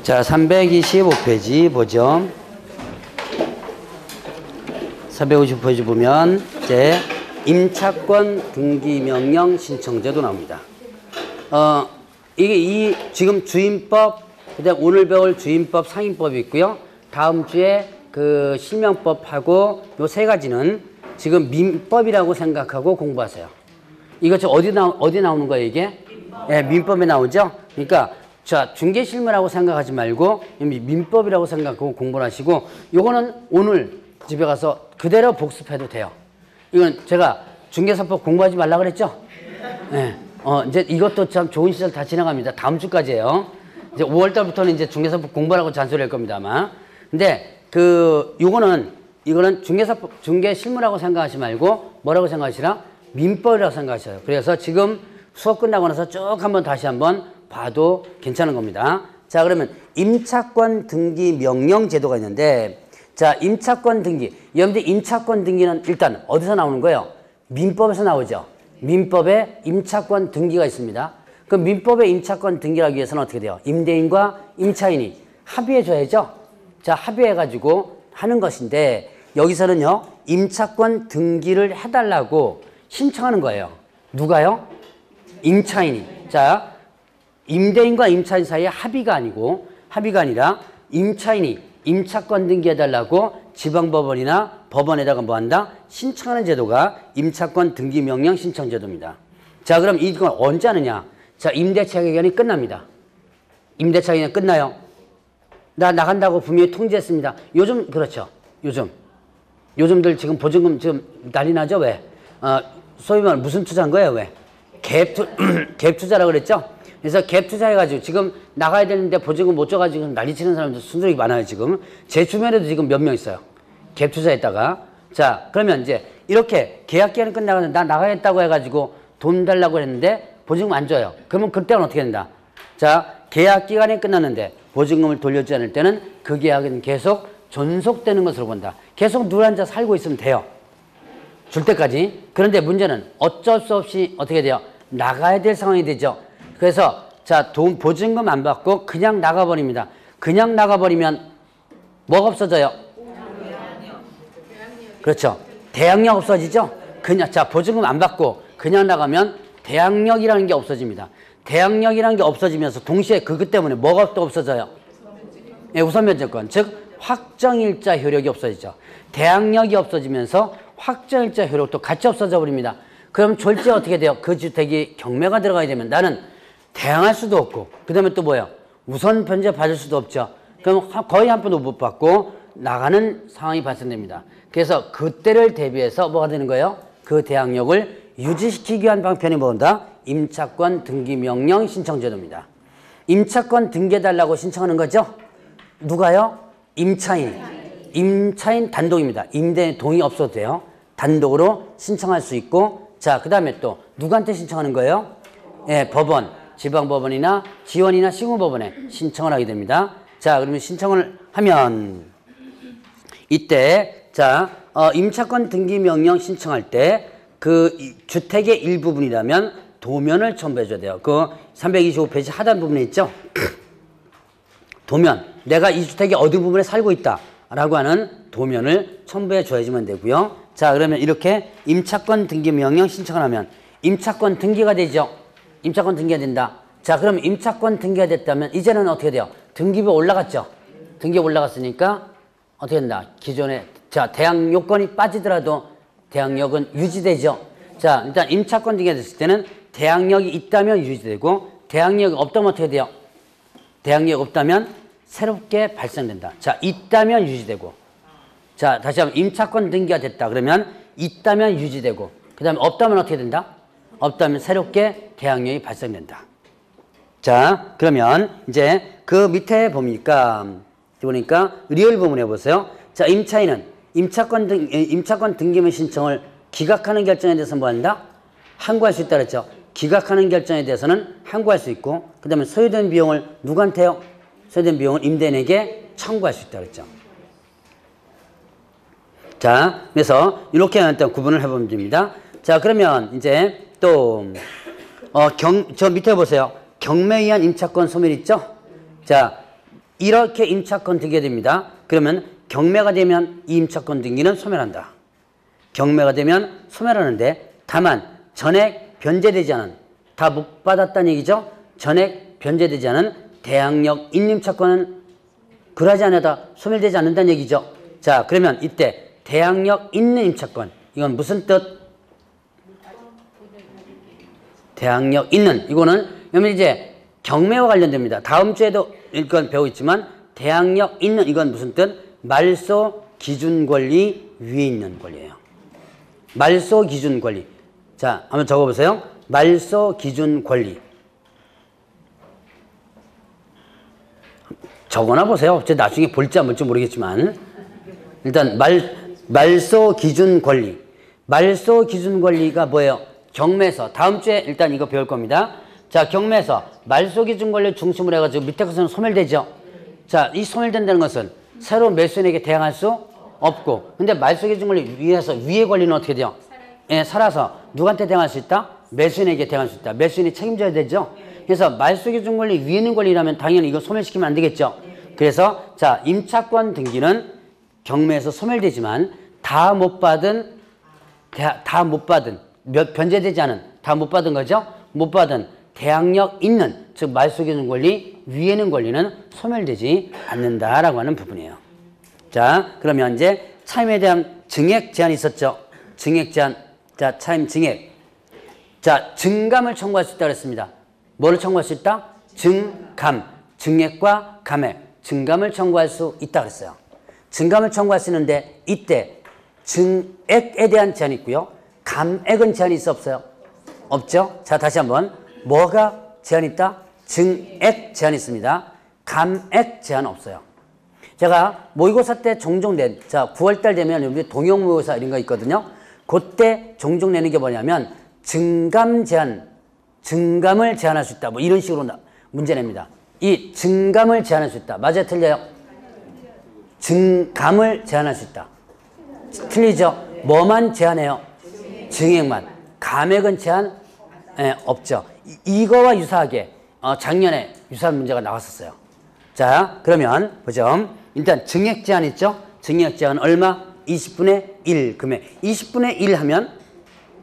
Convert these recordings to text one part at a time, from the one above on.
자, 325페이지 보죠. 355페이지 보면 이제 임차권 등기 명령 신청제도 나옵니다. 이게 지금 주임법, 그다음 오늘 배울 주임법 상임법이 있고요. 다음 주에 그 실명법하고 요 세 가지는 지금 민법이라고 생각하고 공부하세요. 이거 저 어디 나오는 거예요, 이게? 예, 민법에 나오죠? 그러니까 자, 중개실무라고 생각하지 말고 민법이라고 생각하고 공부를 하시고, 요거는 오늘 집에 가서 그대로 복습해도 돼요. 이건 제가 중개사법 공부하지 말라 그랬죠? 예. 이제 이것도 참 좋은 시절 다 지나갑니다. 다음 주까지예요. 이제 5월달부터는 이제 중개사법 공부하라고 잔소리할 겁니다, 아마. 근데 이거는 중개실무라고 생각하지 말고 뭐라고 생각하시라? 민법이라고 생각하셔요. 그래서 지금 수업 끝나고 나서 쭉 다시 한번 봐도 괜찮은 겁니다. 자, 그러면 임차권 등기 명령 제도가 있는데, 자, 임차권 등기. 여러분들 임차권 등기는 일단 어디서 나오는 거예요? 민법에서 나오죠. 민법에 임차권 등기가 있습니다. 그 민법의 임차권 등기하기 위해서는 어떻게 돼요? 임대인과 임차인이 합의해줘야죠. 자, 합의해가지고 하는 것인데, 여기서는요, 임차권 등기를 해달라고 신청하는 거예요. 누가요? 임차인이. 자, 임대인과 임차인 사이에 합의가 아니라 임차인이 임차권 등기해달라고 지방법원이나 법원에다가 뭐 한다? 신청하는 제도가 임차권 등기 명령 신청 제도입니다. 자, 그럼 이건 언제 하느냐? 자, 임대차 기간이 끝납니다. 임대차 기간이 끝나요. 나 나간다고 분명히 통지했습니다. 요즘 그렇죠. 요즘들 지금 보증금 지금 난리 나죠? 왜? 소위 말하면 무슨 투자한 거예요? 왜? 갭 투자라고 그랬죠? 그래서 갭 투자해가지고 지금 나가야 되는데 보증금 못 줘가지고 난리 치는 사람들 순수하게 많아요, 지금. 제 주변에도 지금 몇 명 있어요. 갭 투자했다가. 자, 그러면 이제 이렇게 계약 기간이 끝나가는데 나 나가겠다고 해가지고 돈 달라고 했는데 보증금 안 줘요. 그러면 그때는 어떻게 된다? 자, 계약 기간이 끝났는데 보증금을 돌려주지 않을 때는 그 계약은 계속 존속되는 것으로 본다. 계속 누구 앉아 살고 있으면 돼요. 줄 때까지. 그런데 문제는 어쩔 수 없이 어떻게 돼요? 나가야 될 상황이 되죠. 그래서 자, 보증금 안 받고 그냥 나가버립니다. 그냥 나가버리면 뭐가 없어져요? 그렇죠. 대항력 없어지죠. 그냥 자, 보증금 안 받고 그냥 나가면 대항력이라는 게 없어집니다. 대항력이라는 게 없어지면서 동시에 그것 때문에 뭐가 또 없어져요? 예, 우선 면제권, 즉 확정일자 효력이 없어지죠. 대항력이 없어지면서 확정일자 효력도 같이 없어져 버립니다. 그럼 졸지 어떻게 돼요? 그 주택이 경매가 들어가게 되면 나는 대항할 수도 없고, 그 다음에 또 뭐예요? 우선 변제 받을 수도 없죠. 그럼 거의 한 푼도 못 받고 나가는 상황이 발생됩니다. 그래서 그때를 대비해서 뭐가 되는 거예요? 그 대항력을 유지시키기 위한 방편이 뭔가? 임차권 등기 명령 신청 제도입니다. 임차권 등기해달라고 신청하는 거죠? 누가요? 임차인. 임차인 단독입니다. 임대인 동의 없어도 돼요. 단독으로 신청할 수 있고, 자, 그 다음에 또 누구한테 신청하는 거예요? 예, 법원, 지방법원이나 지원이나 시군법원에 신청을 하게 됩니다. 자, 그러면 신청을 하면 이때 자, 임차권 등기 명령 신청할 때 그 주택의 일부분이라면 도면을 첨부해 줘야 돼요. 그 325페이지 하단 부분에 있죠? 도면. 내가 이 주택의 어느 부분에 살고 있다 라고 하는 도면을 첨부해 줘야지만 되고요. 자, 그러면 이렇게 임차권 등기 명령 신청을 하면 임차권 등기가 되죠. 임차권 등기가 된다. 자, 그럼 임차권 등기가 됐다면 이제는 어떻게 돼요? 등기부 올라갔죠. 등기부 올라갔으니까 어떻게 된다? 기존에 자, 대항 요건이 빠지더라도 대항력은 유지되죠. 자, 일단 임차권 등기가 됐을 때는 대항력이 있다면 유지되고, 대항력이 없다면 어떻게 돼요? 대항력이 없다면 새롭게 발생된다. 자, 있다면 유지되고, 자, 다시 한번 임차권 등기가 됐다 그러면 있다면 유지되고, 그 다음에 없다면 어떻게 된다? 없다면 새롭게 대항력이 발생된다. 자, 그러면 이제 그 밑에 보니까 리얼 부분 해보세요. 자, 임차인은 임차권 등기물 신청을 기각하는 결정에 대해서 뭐 한다? 항고할 수 있다 그랬죠. 기각하는 결정에 대해서는 항고할 수 있고, 그 다음에 소요된 비용을 누구한테요? 소요된 비용을 임대인에게 청구할 수 있다 그랬죠. 자, 그래서 이렇게 일단 구분을 해보면 됩니다. 자, 그러면 이제 또 저 밑에 보세요. 경매에 의한 임차권 소멸 있죠? 자, 이렇게 임차권 등기가 됩니다. 그러면 경매가 되면 이 임차권 등기는 소멸한다. 경매가 되면 소멸하는데 다만 전액 변제되지 않은, 다 못 받았다는 얘기죠. 전액 변제되지 않은 대항력 인임차권은 그러하지 않아도 소멸되지 않는다는 얘기죠. 자, 그러면 이때 대항력 있는 임차권, 이건 무슨 뜻? 대항력 있는, 이거는 여러분 이제 경매와 관련됩니다. 다음 주에도 일건 배우고 있지만 대항력 있는, 이건 무슨 뜻? 말소 기준 권리 위에 있는 권리예요. 말소 기준 권리. 자, 한번 적어보세요. 말소 기준 권리. 적어놔 보세요. 제 나중에 볼지 안 볼지 모르겠지만 일단 말소 기준 권리. 말소 기준 권리가 뭐예요? 경매에서 다음 주에 일단 이거 배울 겁니다. 자, 경매에서 말소 기준 권리 중심으로 해가지고 밑에 것은 소멸되죠. 자, 이 소멸된다는 것은 새로운 매수인에게 대항할 수 없고, 근데 말소 기준 권리 위에서 위의 권리는 어떻게 돼요? 예, 살아서 누구한테 대항할 수 있다? 매수인에게 대항할 수 있다. 매수인이 책임져야 되죠. 그래서 말소 기준 권리 위에 있는 권리라면 당연히 이거 소멸시키면 안 되겠죠. 그래서 자, 임차권 등기는 경매에서 소멸되지만 다 못 받은 변제되지 않은, 다 못 받은 거죠. 못 받은 대항력 있는, 즉 말소 기준 권리 위에 있는 권리는 소멸되지 않는다라고 하는 부분이에요. 자, 그러면 이제 차임에 대한 증액 제한이 있었죠. 증액 제한. 자, 차임 증액. 자, 증감을 청구할 수 있다고 했습니다. 뭐를 청구할 수 있다? 증감. 증액과 감액. 증감을 청구할 수 있다고 했어요. 증감을 청구할 수 있는데 이때 증액에 대한 제한이 있고요. 감액은 제한이 있어 없어요? 없죠? 자, 다시 한번. 뭐가 제한이 있다? 증액 제한이 있습니다. 감액 제한은 없어요. 제가 모의고사 때 종종 자, 9월달 되면 우리 동영 모의고사 이런 거 있거든요. 그때 종종 내는 게 뭐냐면 증감 제한, 증감을 제한할 수 있다. 뭐 이런 식으로 문제 냅니다. 이 증감을 제한할 수 있다. 맞아요? 틀려요? 증감을 제한할 수 있다. 틀리죠? 뭐만 제한해요? 증액만. 감액은 제한 없죠. 이거와 유사하게 작년에 유사한 문제가 나왔었어요. 자, 그러면 보죠. 일단 증액 제한 있죠? 증액 제한 얼마? 20분의 1 금액. 20분의 1 하면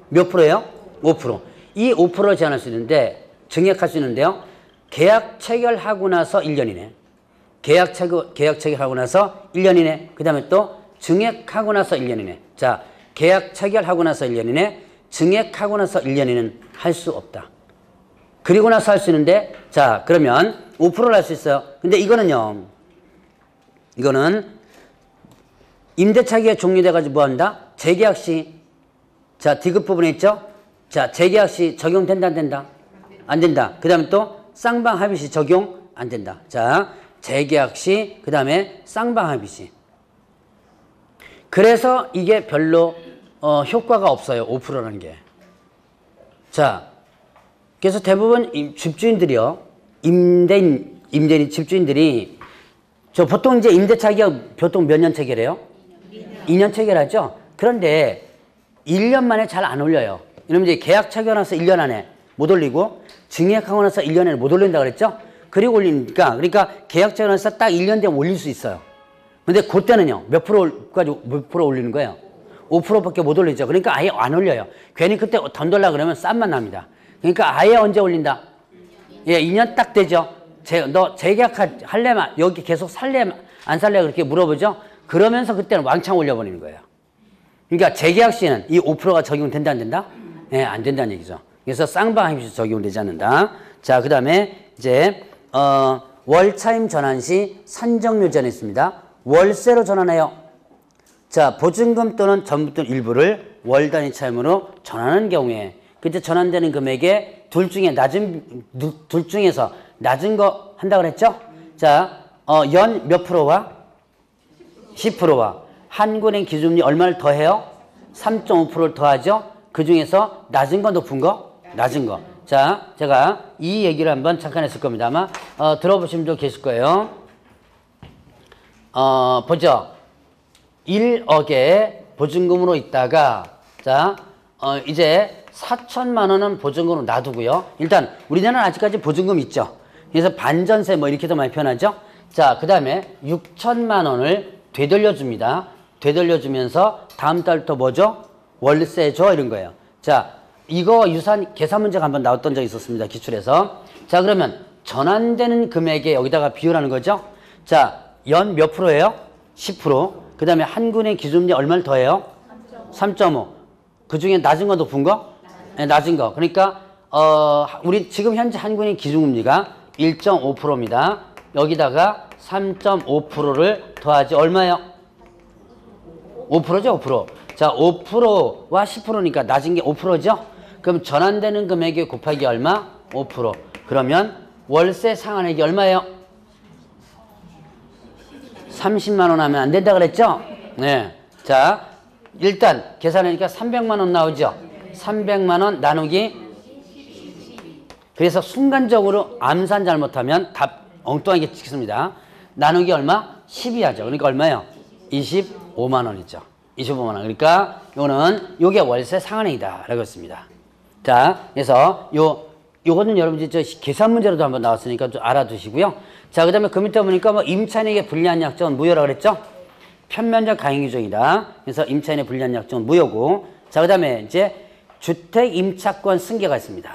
몇 프로예요? 5%. 이 5%를 제한할 수 있는데 증액할 수 있는데요. 계약 체결하고 나서 1년 이내. 계약 체결하고 나서 1년 이내. 그 다음에 또 증액하고 나서 1년 이내. 자, 계약 체결하고 나서 1년 이내, 증액하고 나서 1년 이내는 할 수 없다. 그리고 나서 할 수 있는데, 자, 그러면 5%를 할 수 있어요. 근데 이거는요, 이거는 임대차기가 종료돼가지고 뭐 한다? 재계약 시, 자, 디귿 부분에 있죠? 자, 재계약 시 적용된다, 안 된다? 안 된다. 그 다음에 또 쌍방 합의 시 적용 안 된다. 자, 재계약 시, 그 다음에 쌍방 합의 시. 그래서 이게 별로 효과가 없어요. 5%라는 게. 자, 그래서 대부분 집주인들이요. 임대인 집주인들이 보통 이제 임대차 계약 보통 몇 년 체결해요? 2년 체결하죠. 그런데 1년 만에 잘 안 올려요. 이러면 이제 계약 체결해서 1년 안에 못 올리고 증액하고 나서 1년 안에 못 올린다 그랬죠. 그리고 올리니까 그러니까 계약 체결해서 딱 1년 되면 올릴 수 있어요. 근데 그때는요, 몇 프로 올리는 거예요? 5%밖에 못 올리죠. 그러니까 아예 안 올려요. 괜히 그때 돈 달라 그러면 싼만 납니다. 그러니까 아예 언제 올린다? 예, 2년 딱 되죠. 너 재계약할래만, 여기 계속 살래, 안 살래? 그렇게 물어보죠. 그러면서 그때는 왕창 올려버리는 거예요. 그러니까 재계약 시에는 이 5%가 적용된다, 안 된다? 예, 안 된다는 얘기죠. 그래서 쌍방합의시 적용되지 않는다. 자, 그 다음에 이제, 월차임 전환 시 산정료 제한이 있습니다. 월세로 전환해요. 자, 보증금 또는 전부 또는 일부를 월 단위 차임으로 전환하는 경우에 그때 전환되는 금액의 둘 중에서 낮은 거 한다고 그랬죠? 자, 연 몇 프로와? 10%와 한국은행 기준이 얼마를 더해요? 3.5%를 더하죠? 그 중에서 낮은 거, 높은 거? 낮은 거. 자, 제가 이 얘기를 한번 잠깐 했을 겁니다. 아마 들어보신 분도 계실 거예요. 보죠. 1억에 보증금으로 있다가 자, 이제 4천만 원은 보증금으로 놔두고요. 일단 우리나라는 아직까지 보증금 있죠. 그래서 반전세 뭐 이렇게도 많이 표현하죠. 자, 그 다음에 6천만 원을 되돌려줍니다. 되돌려주면서 다음 달부터 뭐죠? 월세 줘 이런 거예요. 자, 이거 유사한 계산 문제가 한번 나왔던 적이 있었습니다. 기출에서. 자, 그러면 전환되는 금액에 여기다가 비율하는 거죠. 자, 연 몇 프로예요? 10%. 그 다음에 한국은행 기준금리 얼마를 더해요? 3.5. 그 중에 낮은 거 높은 거? 네, 낮은 거. 그러니까 우리 지금 현재 한국은행 기준금리가 1.5%입니다. 여기다가 3.5%를 더하지 얼마요? 5%죠, 5%. 자, 5%와 10%니까 낮은 게 5%죠? 그럼 전환되는 금액이 곱하기 얼마? 5%. 그러면 월세 상환액이 얼마예요? 30만 원 하면 안 된다 그랬죠? 네. 자, 일단 계산하니까 300만 원 나오죠? 300만 원 나누기. 그래서 순간적으로 암산 잘못하면 답 엉뚱하게 찍습니다. 나누기 얼마? 12 하죠. 그러니까 얼마예요? 25만 원이죠. 25만 원. 그러니까 요게 월세 상환액이다 라고 했습니다. 자, 그래서 요거는 여러분들이 저 계산 문제로도 한번 나왔으니까 좀 알아두시고요. 자, 그 다음에 그 밑에 보니까 뭐 임차인에게 불리한 약정은 무효라고 그랬죠? 편면적 강행 규정이다. 그래서 임차인의 불리한 약정은 무효고. 자, 그 다음에 이제 주택 임차권 승계가 있습니다.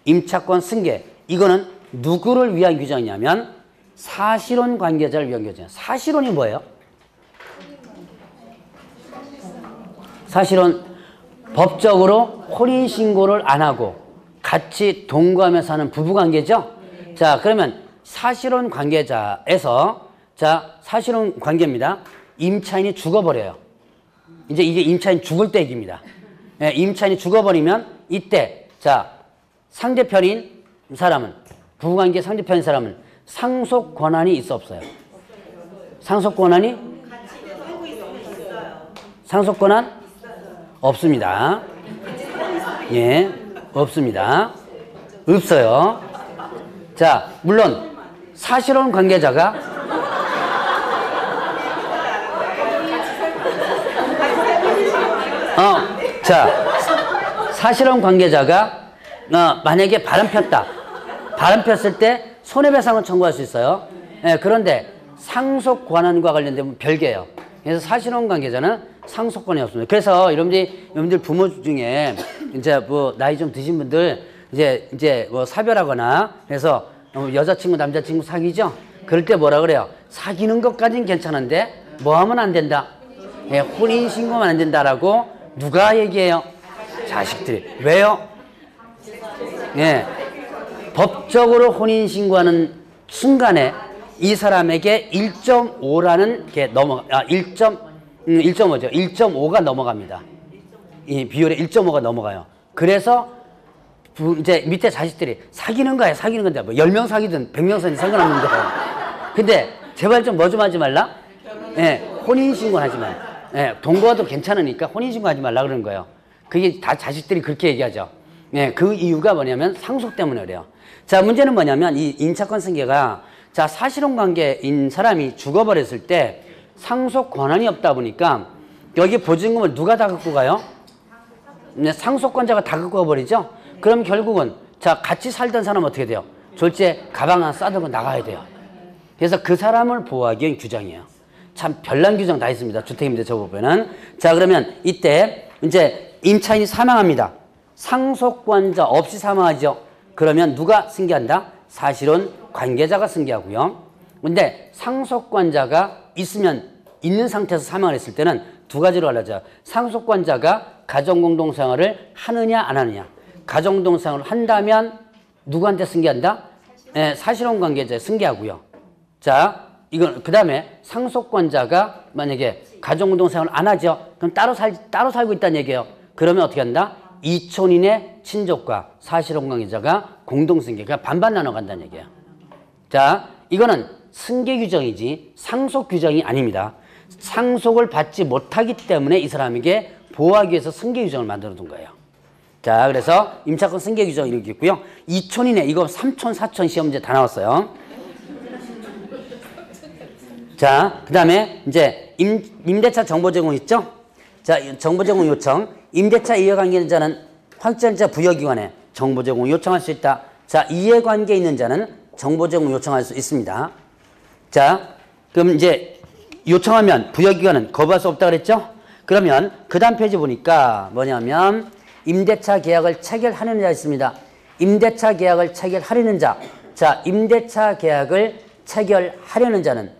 임차권 승계. 이거는 누구를 위한 규정이냐면 사실혼 관계자를 위한 규정이에요. 사실혼이 뭐예요? 사실혼 법적으로 혼인신고를 안 하고 같이 동거하며 사는 부부관계죠. 자, 그러면 사실혼 관계자에서 자, 사실혼 관계입니다. 임차인이 죽어버려요. 이제 이게 임차인 죽을 때 얘기입니다. 예, 임차인이 죽어버리면 이때 자, 상대편인 사람은 부부관계 상대편인 사람은 상속 권한이 있어 없어요? 상속 권한이? 상속 권한? 없습니다. 예, 없습니다. 없어요. 자, 물론 사실혼 관계자가 자, 사실혼 관계자가 만약에 바람 폈다. 바람 폈을 때 손해배상을 청구할 수 있어요. 예, 그런데 상속 권한과 관련되면 별개예요. 그래서 사실혼 관계자는 상속권이 없습니다. 그래서 여러분들 부모 중에 이제 뭐 나이 좀 드신 분들 이제 뭐 사별하거나 그래서 여자친구 남자친구 사귀죠? 그럴 때 뭐라 그래요? 사귀는 것까지는 괜찮은데 뭐 하면 안 된다? 예, 혼인신고만 안 된다라고 누가 얘기해요? 자식들이. 왜요? 예, 법적으로 혼인신고하는 순간에 이 사람에게 1.5라는 게 1.5죠. 1.5가 넘어갑니다. 이 비율에 1.5가 넘어가요. 그래서 이제 밑에 자식들이 사귀는 거야, 사귀는 건데 뭐 10명 사귀든 100명 사귀든 상관없는데. 근데 제발 좀 뭐 좀 하지 말라? 예, 혼인신고 하지 마. 예, 동거도 괜찮으니까 혼인신고 하지 말라 그러는 거예요. 그게 다 자식들이 그렇게 얘기하죠. 예, 그 이유가 뭐냐면 상속 때문에 그래요. 자, 문제는 뭐냐면 이 임차권 승계가 자, 사실혼 관계인 사람이 죽어버렸을 때 상속 권한이 없다 보니까 여기 보증금을 누가 다 갖고 가요? 네, 상속권자가 다 갖고 가버리죠? 그럼 결국은 자, 같이 살던 사람 어떻게 돼요? 졸지에 가방 하나 싸들고 나가야 돼요. 그래서 그 사람을 보호하기 위한 규정이에요. 참 별난 규정 다 있습니다. 주택임대차 보면은. 자, 그러면 이때 이제 임차인이 사망합니다. 상속권자 없이 사망하죠. 그러면 누가 승계한다? 사실혼 관계자가 승계하고요. 근데 상속권자가 있는 상태에서 사망을 했을 때는 두 가지로 갈라져요. 상속권자가 가정공동생활을 하느냐 안 하느냐. 가정공동생활을 한다면 누구한테 승계한다? 네, 사실혼 관계자에 승계하고요. 자, 이건 그 다음에 상속권자가 만약에 가정공동생활을 안 하죠. 그럼 따로 살고 있다는 얘기예요. 그러면 어떻게 한다? 이촌인의 친족과 사실혼 관계자가 공동승계, 그러니까 반반 나눠 간다는 얘기예요. 자, 이거는 승계 규정이지 상속 규정이 아닙니다. 상속을 받지 못하기 때문에 이 사람에게 보호하기 위해서 승계 규정을 만들어 둔 거예요. 자, 그래서 임차권 승계 규정 이렇게 있고요. 이촌인의 이거 3촌, 4촌 시험 문제 다 나왔어요. 자, 그 다음에 이제 임대차 정보 제공 있죠? 자, 정보 제공 요청. 임대차 이해관계 있는 자는 확정자 부여기관에 정보 제공 요청할 수 있다. 자, 이해관계 있는 자는 정보 제공 요청할 수 있습니다. 자, 그럼 이제 요청하면 부여기간은 거부할 수 없다 그랬죠? 그러면 그 다음 페이지 보니까 뭐냐면 임대차 계약을 체결하는 자 있습니다. 임대차 계약을 체결하려는 자. 자, 임대차 계약을 체결하려는 자는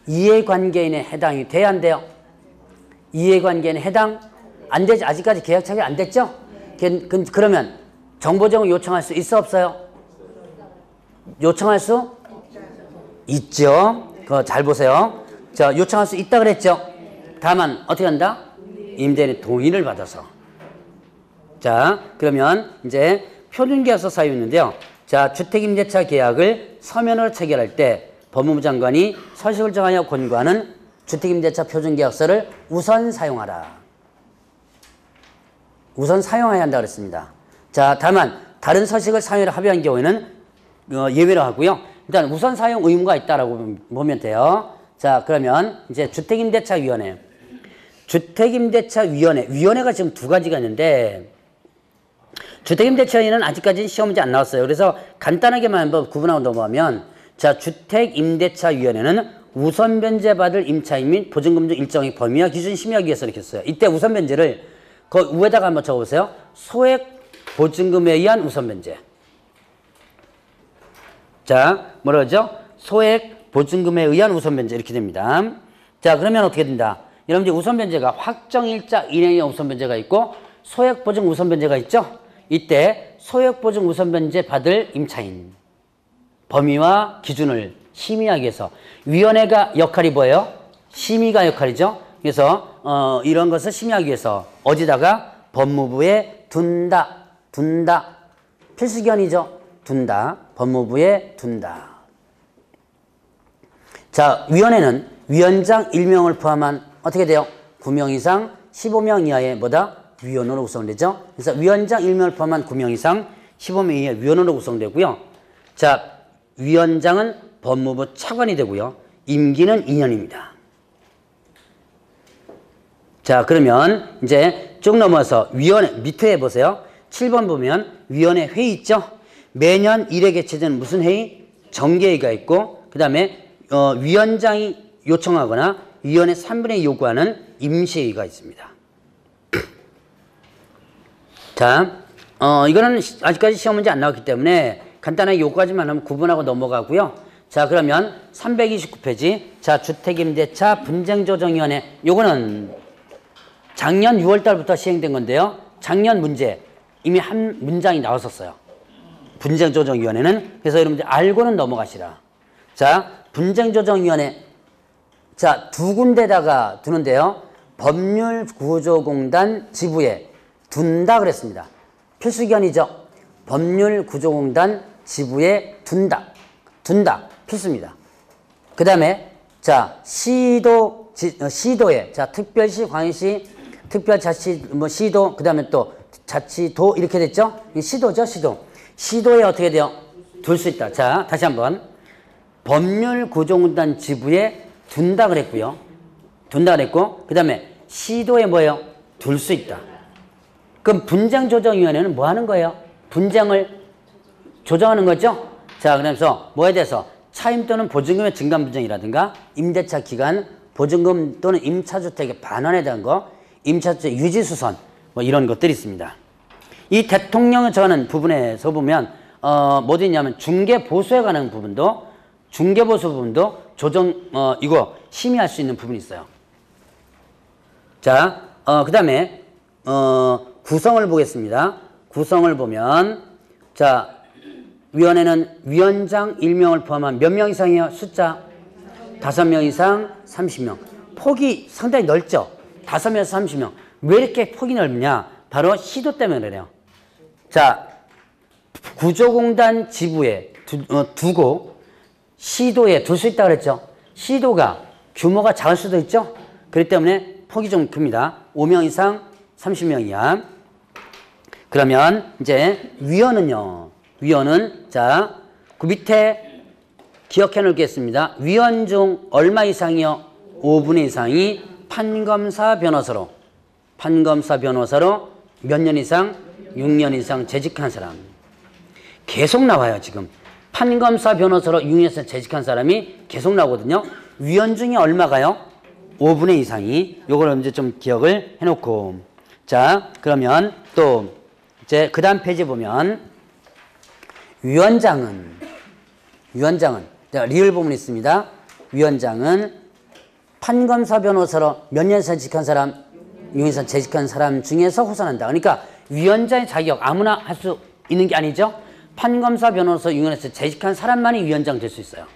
이해관계인에 해당이 돼야 안 돼요? 이해관계인에 해당 안 되지. 아직까지 계약 체결 안 됐죠? 그러면 정보 제공 요청할 수 있어 없어요? 요청할 수 있죠. 그거 잘 보세요. 자, 요청할 수 있다 그랬죠. 다만 어떻게 한다? 임대인의 동의를 받아서. 자, 그러면 이제 표준계약서 사유 있는데요. 자, 주택임대차 계약을 서면으로 체결할 때 법무부 장관이 서식을 정하여 권고하는 주택임대차 표준계약서를 우선 사용하라. 우선 사용해야 한다 그랬습니다. 자, 다만 다른 서식을 사용하려 합의한 경우에는 예외로 하고요. 일단 우선 사용 의무가 있다라고 보면 돼요. 자, 그러면 이제 주택임대차위원회. 위원회가 지금 두 가지가 있는데 주택임대차위원회는 아직까지 시험 문제 안 나왔어요. 그래서 간단하게만 한번 구분하고 넘어가면 자, 주택임대차위원회는 우선 변제받을 임차인 및 보증금 중 일정의 범위와 기준 심의하기 위해서 이렇게 했어요. 이때 우선 변제를 그 위에다가 한번 적어보세요. 소액 보증금에 의한 우선 변제. 자, 뭐라 그러죠? 소액 보증금에 의한 우선 변제 이렇게 됩니다. 자, 그러면 어떻게 된다? 여러분들 우선 변제가 확정일자 이행의 우선 변제가 있고 소액 보증 우선 변제가 있죠? 이때 소액 보증 우선 변제 받을 임차인 범위와 기준을 심의하기 위해서 위원회가 역할이 뭐예요? 심의가 역할이죠. 그래서 이런 것을 심의하기 위해서 어디다가 법무부에 둔다. 필수기한이죠. 둔다. 법무부에 둔다. 자, 위원회는 위원장 1명을 포함한 어떻게 돼요? 9명 이상 15명 이하의 뭐다? 위원으로 구성되죠. 그래서 위원장 1명을 포함한 9명 이상 15명 이하의 위원으로 구성되고요. 자, 위원장은 법무부 차관이 되고요. 임기는 2년입니다. 자, 그러면 이제 쭉 넘어서 위원회 밑에 보세요. 7번 보면 위원회 회의 있죠. 매년 1회 개최되는 무슨 회의? 정기회의가 있고 그 다음에 위원장이 요청하거나 위원회 3분의 2 요구하는 임시회의가 있습니다. 자, 이거는 아직까지 시험 문제 안 나왔기 때문에 간단하게 요거까지만 하면 구분하고 넘어가고요. 자, 그러면 329페이지. 자, 주택임대차 분쟁조정위원회. 요거는 작년 6월 달부터 시행된 건데요. 작년 문제 이미 한 문장이 나왔었어요. 분쟁조정위원회는. 그래서 여러분들 알고는 넘어가시라. 자, 분쟁조정위원회. 자, 두 군데다가 두는데요. 법률구조공단 지부에 둔다 그랬습니다. 필수기한이죠. 법률구조공단 지부에 둔다. 필수입니다. 그 다음에 자, 시도에 자, 특별시, 광역시, 특별자치, 시도, 그 다음에 또 자치도 이렇게 됐죠? 시도죠, 시도. 시도에 어떻게 돼요? 둘 수 있다. 자, 다시 한번. 법률구조공단 지부에 둔다 그랬고요. 그 다음에 시도에 뭐예요? 둘 수 있다. 그럼 분쟁조정위원회는 뭐 하는 거예요? 분쟁을 조정하는 거죠? 자, 그래서 뭐에 대해서 차임 또는 보증금의 증감 분쟁이라든가 임대차 기간, 보증금 또는 임차주택의 반환에 대한 거, 임차주택 유지수선 뭐 이런 것들이 있습니다. 이 대통령을 정하는 부분에서 보면 뭐도 있냐면 중개보수에 관한 부분도 중개보수 부분도 조정 이거 심의할 수 있는 부분이 있어요. 자, 그 다음에 구성을 보겠습니다. 구성을 보면 자, 위원회는 위원장 1명을 포함한 몇 명 이상이에요? 숫자 5명 이상 30명. 폭이 상당히 넓죠? 5명에서 30명. 왜 이렇게 폭이 넓냐? 바로 시도 때문에 그래요. 자, 구조공단 지부에 두고 시도에 둘 수 있다고 그랬죠? 시도가 규모가 작을 수도 있죠? 그렇기 때문에 폭이 좀 큽니다. 5명 이상 30명 이하. 그러면 이제 위원은요. 위원은 자, 그 밑에 기억해 놓겠습니다. 위원 중 얼마 이상이요? 5분의 이상이 판검사 변호사로 몇 년 이상? 6년 이상 재직한 사람. 계속 나와요, 지금. 판검사 변호사로 6년째 재직한 사람이 계속 나오거든요. 위원 중에 얼마가요? 5분의 이상이. 요걸 이제 좀 기억을 해놓고. 자, 그러면 또 이제 그 다음 페이지 보면 위원장은 리을 부분 있습니다. 위원장은 판검사 변호사로 몇 년 재직한 사람? 6년 재직한 사람 중에서 호선한다. 그러니까 위원장의 자격 아무나 할 수 있는 게 아니죠. 판검사 변호사 6년에서 재직한 사람만이 위원장 될 수 있어요.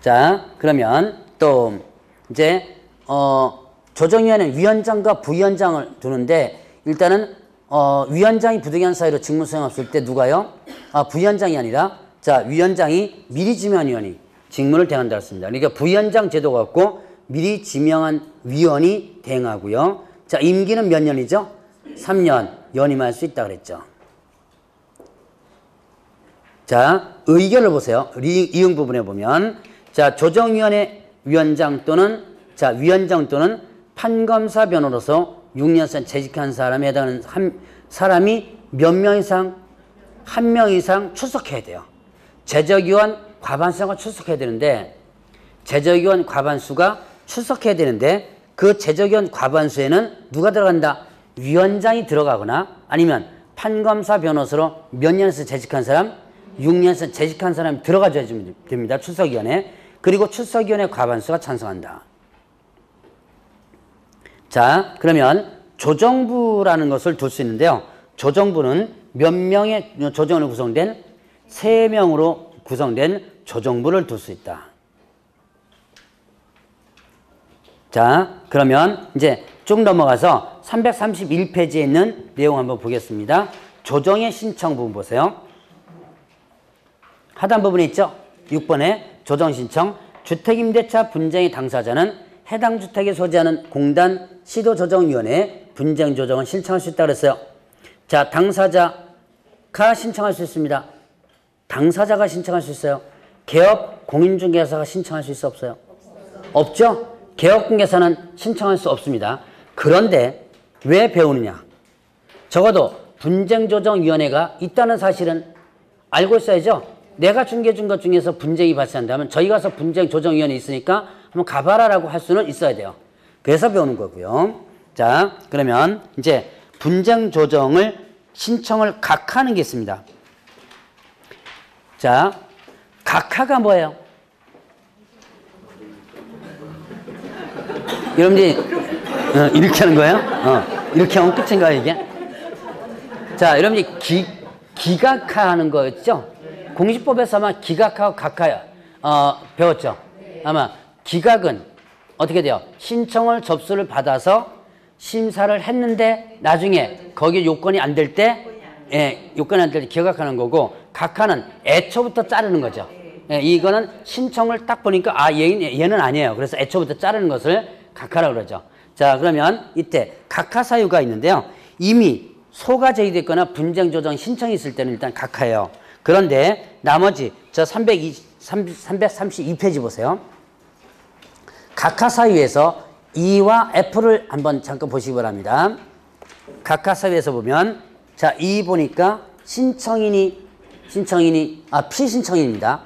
자, 그러면 또 이제 조정위원회는 위원장과 부위원장을 두는데 일단은 위원장이 부득이한 사유로 직무 수행 없을 때 누가요? 부위원장이 아니라 자 위원장이 미리 지명한 위원이 직무를 대행한다 했습니다. 그러니까 부위원장 제도가 없고 미리 지명한 위원이 대행하고요. 자 임기는 몇 년이죠? 3년 연임할 수 있다 그랬죠. 자 의결을 보세요. 이응 부분에 보면 자 조정위원회 위원장 또는 자 위원장 또는 판검사 변호로서 6년간 재직한 사람에 해당하는 사람이 몇 명 이상? 1명 이상 출석해야 돼요. 제적위원 과반수가 출석해야 되는데 제적위원 과반수가 출석해야 되는데 그 제적위원 과반수에는 누가 들어간다? 위원장이 들어가거나 아니면 판검사 변호사로 몇 년에서 재직한 사람? 6년에서 재직한 사람이 들어가줘야 됩니다. 출석위원회. 그리고 출석위원회 과반수가 찬성한다. 자, 그러면 조정부라는 것을 둘 수 있는데요. 조정부는 몇 명의 조정으로 구성된 3명으로 구성된 조정부를 둘 수 있다. 자, 그러면 이제 쭉 넘어가서 331페이지에 있는 내용 한번 보겠습니다. 조정의 신청 부분 보세요. 하단 부분에 있죠? 6번에 조정 신청. 주택임대차 분쟁의 당사자는 해당 주택에 소재하는 공단 시도조정위원회에 분쟁 조정을 신청할 수 있다고 그랬어요. 자, 당사자가 신청할 수 있습니다. 당사자가 신청할 수 있어요. 개업 공인중개사가 신청할 수 있어 없어요? 없죠? 개업공개사는 신청할 수 없습니다. 그런데 왜 배우느냐? 적어도 분쟁조정위원회가 있다는 사실은 알고 있어야죠. 내가 중개준 것 중에서 분쟁이 발생한다면 저희 가서 분쟁조정위원회 있으니까 한번 가봐라라고 할 수는 있어야 돼요. 그래서 배우는 거고요. 자, 그러면 이제 분쟁조정을 신청을 각하하는 게 있습니다. 자, 각하가 뭐예요? 여러분들이 이렇게 하는 거예요? 이렇게 하면 끝인가요 이게? 자, 여러분들이 기각하는 거였죠? 공시법에서 아마 기각하고 각하 배웠죠? 아마 기각은 어떻게 돼요? 신청을 접수를 받아서 심사를 했는데 나중에 거기에 요건이 안 될 때 요건이 안 될 때 기각하는 거고 각하는 애초부터 자르는 거죠. 이거는 신청을 딱 보니까 얘는 아니에요. 그래서 애초부터 자르는 것을 각하라고 그러죠. 자, 그러면 이때 각하 사유가 있는데요. 이미 소가 제기됐거나 분쟁조정 신청이 있을 때는 일단 각하예요. 그런데 나머지 저 332페이지 보세요. 각하 사유에서 E와 F를 한번 잠깐 보시기 바랍니다. 각하 사유에서 보면 자, E 보니까 피신청인입니다.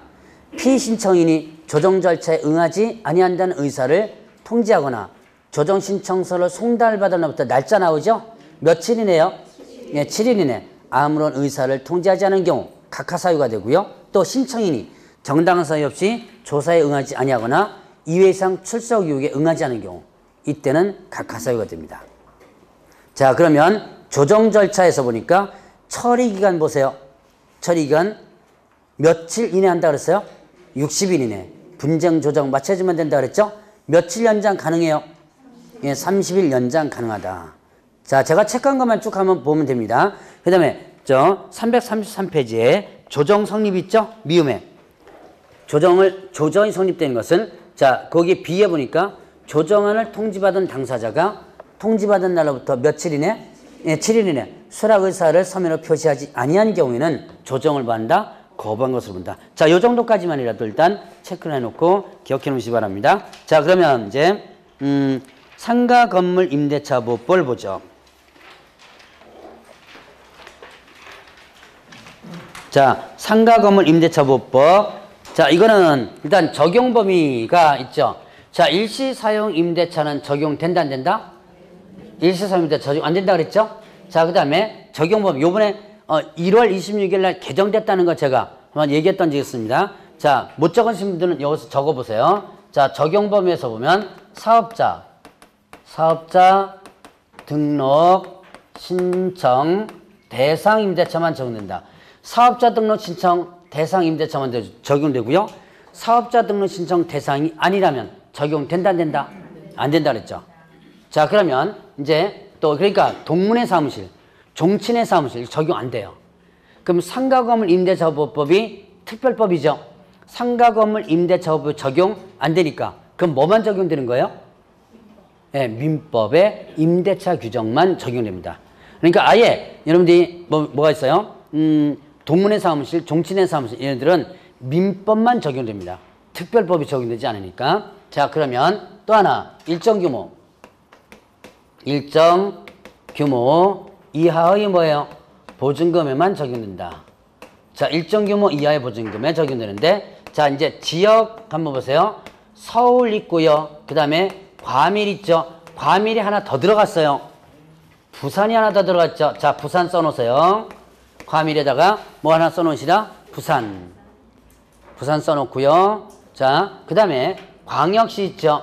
피신청인이 조정 절차에 응하지 아니한다는 의사를 통지하거나 조정 신청서를 송달받은 날부터 날짜 나오죠? 며칠이네요? 예, 7일이네. 아무런 의사를 통지하지 않은 경우 각하 사유가 되고요. 또 신청인이 정당한 사유 없이 조사에 응하지 아니하거나 2회 이상 출석 요구에 응하지 않은 경우 이때는 각하 사유가 됩니다. 자, 그러면 조정 절차에서 보니까 처리 기간 보세요. 처리 기간 며칠 이내 한다 그랬어요? 60일 이내. 분쟁 조정 마쳐주면 된다 그랬죠? 며칠 연장 가능해요? 예, 30일 연장 가능하다. 자, 제가 체크한 것만 쭉 한번 보면 됩니다. 그 다음에 저 333페이지에 조정 성립 있죠? 미음에. 조정이 성립되는 것은 자, 거기에 B에 보니까 조정안을 통지받은 당사자가 통지받은 날로부터 며칠 이내? 예, 7일 이내 수락 의사를 서면으로 표시하지 아니한 경우에는 조정을 받는다, 거부한 것으로 본다. 자, 요 정도까지만이라도 일단 체크를 해놓고 기억해 놓으시기 바랍니다. 자, 그러면 이제 상가 건물 임대차 보호법을 보죠. 자, 상가 건물 임대차 보호법. 자, 이거는 일단 적용 범위가 있죠. 자, 일시 사용 임대차는 적용된다, 안 된다? 일시 사용 임대차 적용 안 된다 그랬죠? 자, 그 다음에 적용 범위. 요번에 1월 26일 날 개정됐다는 거 제가 한번 얘기했던 적이 있습니다. 자, 못 적으신 분들은 여기서 적어보세요. 자, 적용 범위에서 보면 사업자 등록 신청 대상 임대차만 적용된다. 사업자 등록 신청 대상 임대차만 적용되고요. 사업자 등록 신청 대상이 아니라면 적용된다, 안 된다? 안 된다 그랬죠. 자, 그러면 이제 또 그러니까 동문의 사무실, 종친의 사무실 적용 안 돼요. 그럼 상가 건물 임대차 보호법이 특별법이죠. 상가 건물 임대차 보호법 적용 안 되니까 그럼 뭐만 적용되는 거예요? 네, 민법의 임대차 규정만 적용됩니다. 그러니까 아예 여러분들이 뭐가 있어요? 동문의 사무실, 종친의 사무실 얘네들은 민법만 적용됩니다. 특별법이 적용되지 않으니까. 자, 그러면 또 하나 일정 규모 이하의 뭐예요? 보증금에만 적용된다. 자, 일정 규모 이하의 보증금에 적용되는데, 자, 이제 지역 한번 보세요. 서울 있고요. 그 다음에 과밀 있죠. 과밀이 하나 더 들어갔어요. 부산이 하나 더 들어갔죠. 자, 부산 써놓으세요. 과밀에다가 뭐 하나 써놓으시라? 부산 써놓고요. 자, 그 다음에 광역시 있죠.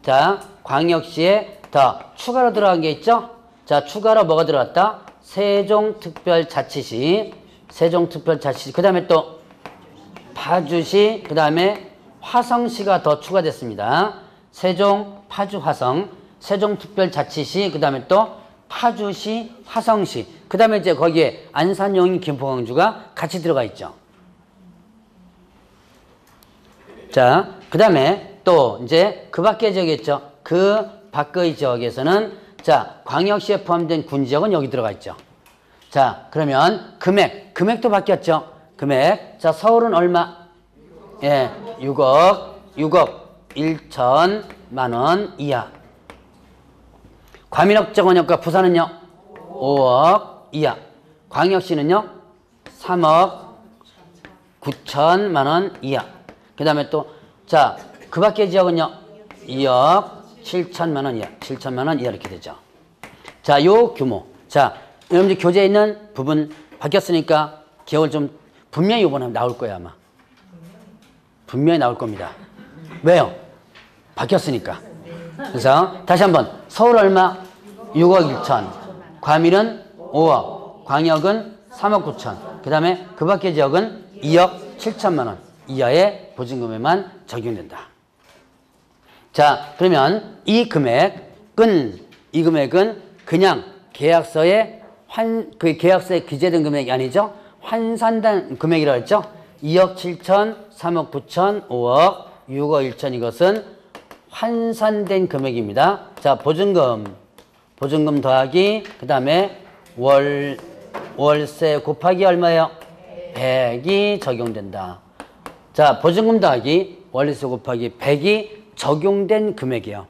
자, 광역시에 더 추가로 들어간 게 있죠. 자, 추가로 뭐가 들어갔다? 세종특별자치시, 그 다음에 또 파주시, 그 다음에 화성시가 더 추가됐습니다. 세종, 파주, 화성, 세종특별자치시, 그 다음에 또 파주시, 화성시, 그 다음에 이제 거기에 안산, 용인, 김포, 광주가 같이 들어가 있죠. 자, 그 다음에 또 이제 그 밖의 지역이 있죠. 그 밖의 지역에서는 자, 광역시에 포함된 군지역은 여기 들어가 있죠. 자, 그러면 금액도 바뀌었죠. 금액. 자, 서울은 얼마? 예, 6억 1천만 원 이하. 과밀억정원역과 부산은요? 5억 이하. 광역시는요? 3억 9천만 원 이하. 그 다음에 또, 자, 그 밖의 지역은요? 2억 7천만 원 이하. 7천만 원 이하 이렇게 되죠. 자, 요 규모. 자, 여러분들 교재에 있는 부분 바뀌었으니까 기억을 좀, 분명히 이번에 나올 거예요, 아마. 분명히 나올 겁니다. 왜요? 바뀌었으니까. 그래서 다시 한번 서울 얼마? 6억 1천. 과밀은 5억. 광역은 3억 9천. 그 다음에 그 밖의 지역은 2억 7천만 원 이하의 보증금에만 적용된다. 자, 그러면 이 금액은 그냥 계약서에 계약서에 기재된 금액이 아니죠. 환산된 금액이라고 했죠. 2억 7천, 3억 9천, 5억, 6억 1천 이것은 환산된 금액입니다. 자, 보증금 더하기 그 다음에 월세 곱하기 얼마예요? 100이 적용된다. 자, 보증금 더하기 월세 곱하기 100이 적용된 금액이에요.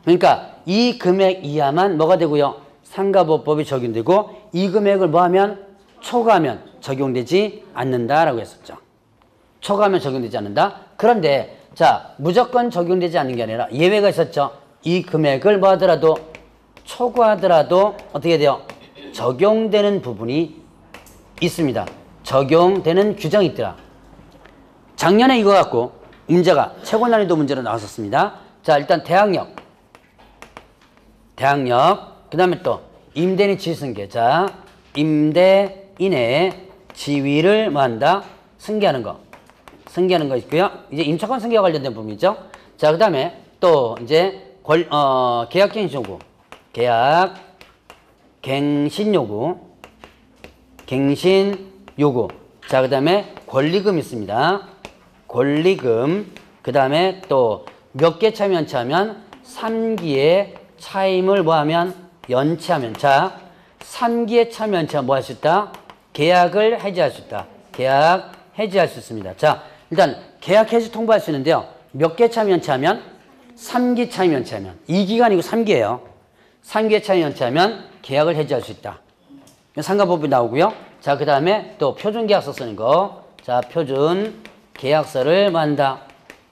그러니까 이 금액 이하만 뭐가 되고요? 상가보호법이 적용되고 이 금액을 뭐하면? 초과하면 적용되지 않는다라고 했었죠. 초과하면 적용되지 않는다. 그런데 자, 무조건 적용되지 않는 게 아니라 예외가 있었죠. 이 금액을 뭐 하더라도 초과하더라도 어떻게 돼요? 적용되는 부분이 있습니다. 적용되는 규정이 있더라. 작년에 이거 갖고 문제가 최고 난이도 문제로 나왔었습니다. 자, 일단 대학력, 그 다음에 또 임대인의 지위승계. 자, 임대인의 지위를 뭐 한다? 승계하는 거 있고요. 이제 임차권 승계와 관련된 부분이죠. 자, 그 다음에 또 이제 계약갱신 요구. 자, 그 다음에 권리금 있습니다. 권리금. 그 다음에 또 몇 개 차임 연체하면 3기의 차임을 뭐하면 연체하면. 자, 3기의 차임 연체하면 뭐 할 수 있다? 계약을 해지할 수 있다. 계약 해지할 수 있습니다. 자, 일단 계약 해지 통보할 수 있는데요. 몇 개 차임 연체하면? 3기 차임 연체하면. 2기가 아니고 3기예요. 3기의 차임 연체하면 계약을 해지할 수 있다. 상가법이 나오고요. 자, 그 다음에 또 표준계약서 쓰는 거. 자, 표준계약서를 뭐 한다?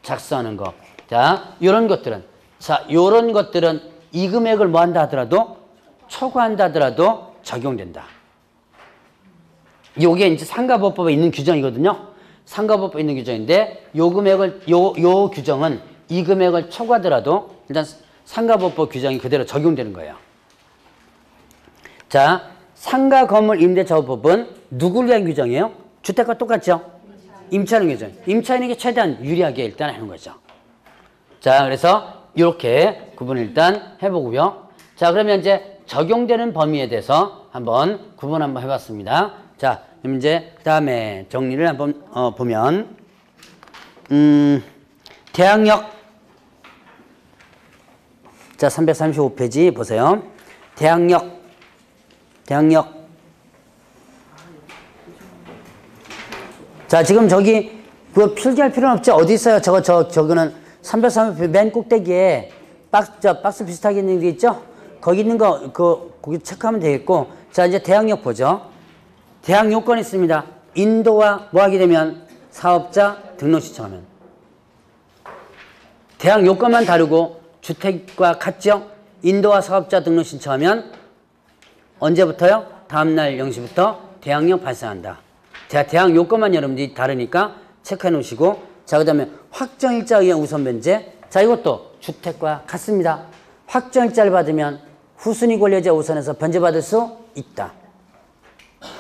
작성하는 거. 자, 요런 것들은. 자, 요런 것들은 이 금액을 뭐 한다 하더라도 초과한다 하더라도 적용된다. 요게 이제 상가보법에 있는 규정이거든요. 상가보법에 있는 규정인데 요 금액을 요 규정은 이 금액을 초과하더라도 일단 상가보법 규정이 그대로 적용되는 거예요. 자, 상가건물임대차보법은 누구를 위한 규정이에요? 주택과 똑같죠? 임차인 규정. 임차인에게 최대한 유리하게 일단 하는 거죠. 자, 그래서 이렇게 구분을 일단 해보고요. 자, 그러면 이제 적용되는 범위에 대해서 한번 구분 한번 해봤습니다. 자, 그럼 이제 그 다음에 정리를 한번 보면 대항력. 자, 335페이지 보세요. 대항력. 자, 지금 저기 그 필기할 필요는 없죠? 어디 있어요? 저거는 335페이지 맨 꼭대기에 박스 비슷하게 있는 게 있죠? 거기 있는 거, 거기 체크하면 되겠고. 자, 이제 대항력 보죠. 대항 요건이 있습니다. 인도와 뭐 하게 되면 사업자 등록 신청하면. 대항 요건만 다르고 주택과 같죠? 인도와 사업자 등록 신청하면 언제부터요? 다음날 0시부터 대항력 발생한다. 자, 대항 요건만 여러분들이 다르니까 체크해 놓으시고. 자, 그 다음에 확정일자에 의한 우선 변제. 자, 이것도 주택과 같습니다. 확정일자를 받으면 후순위 권리자 우선에서 변제받을 수 있다.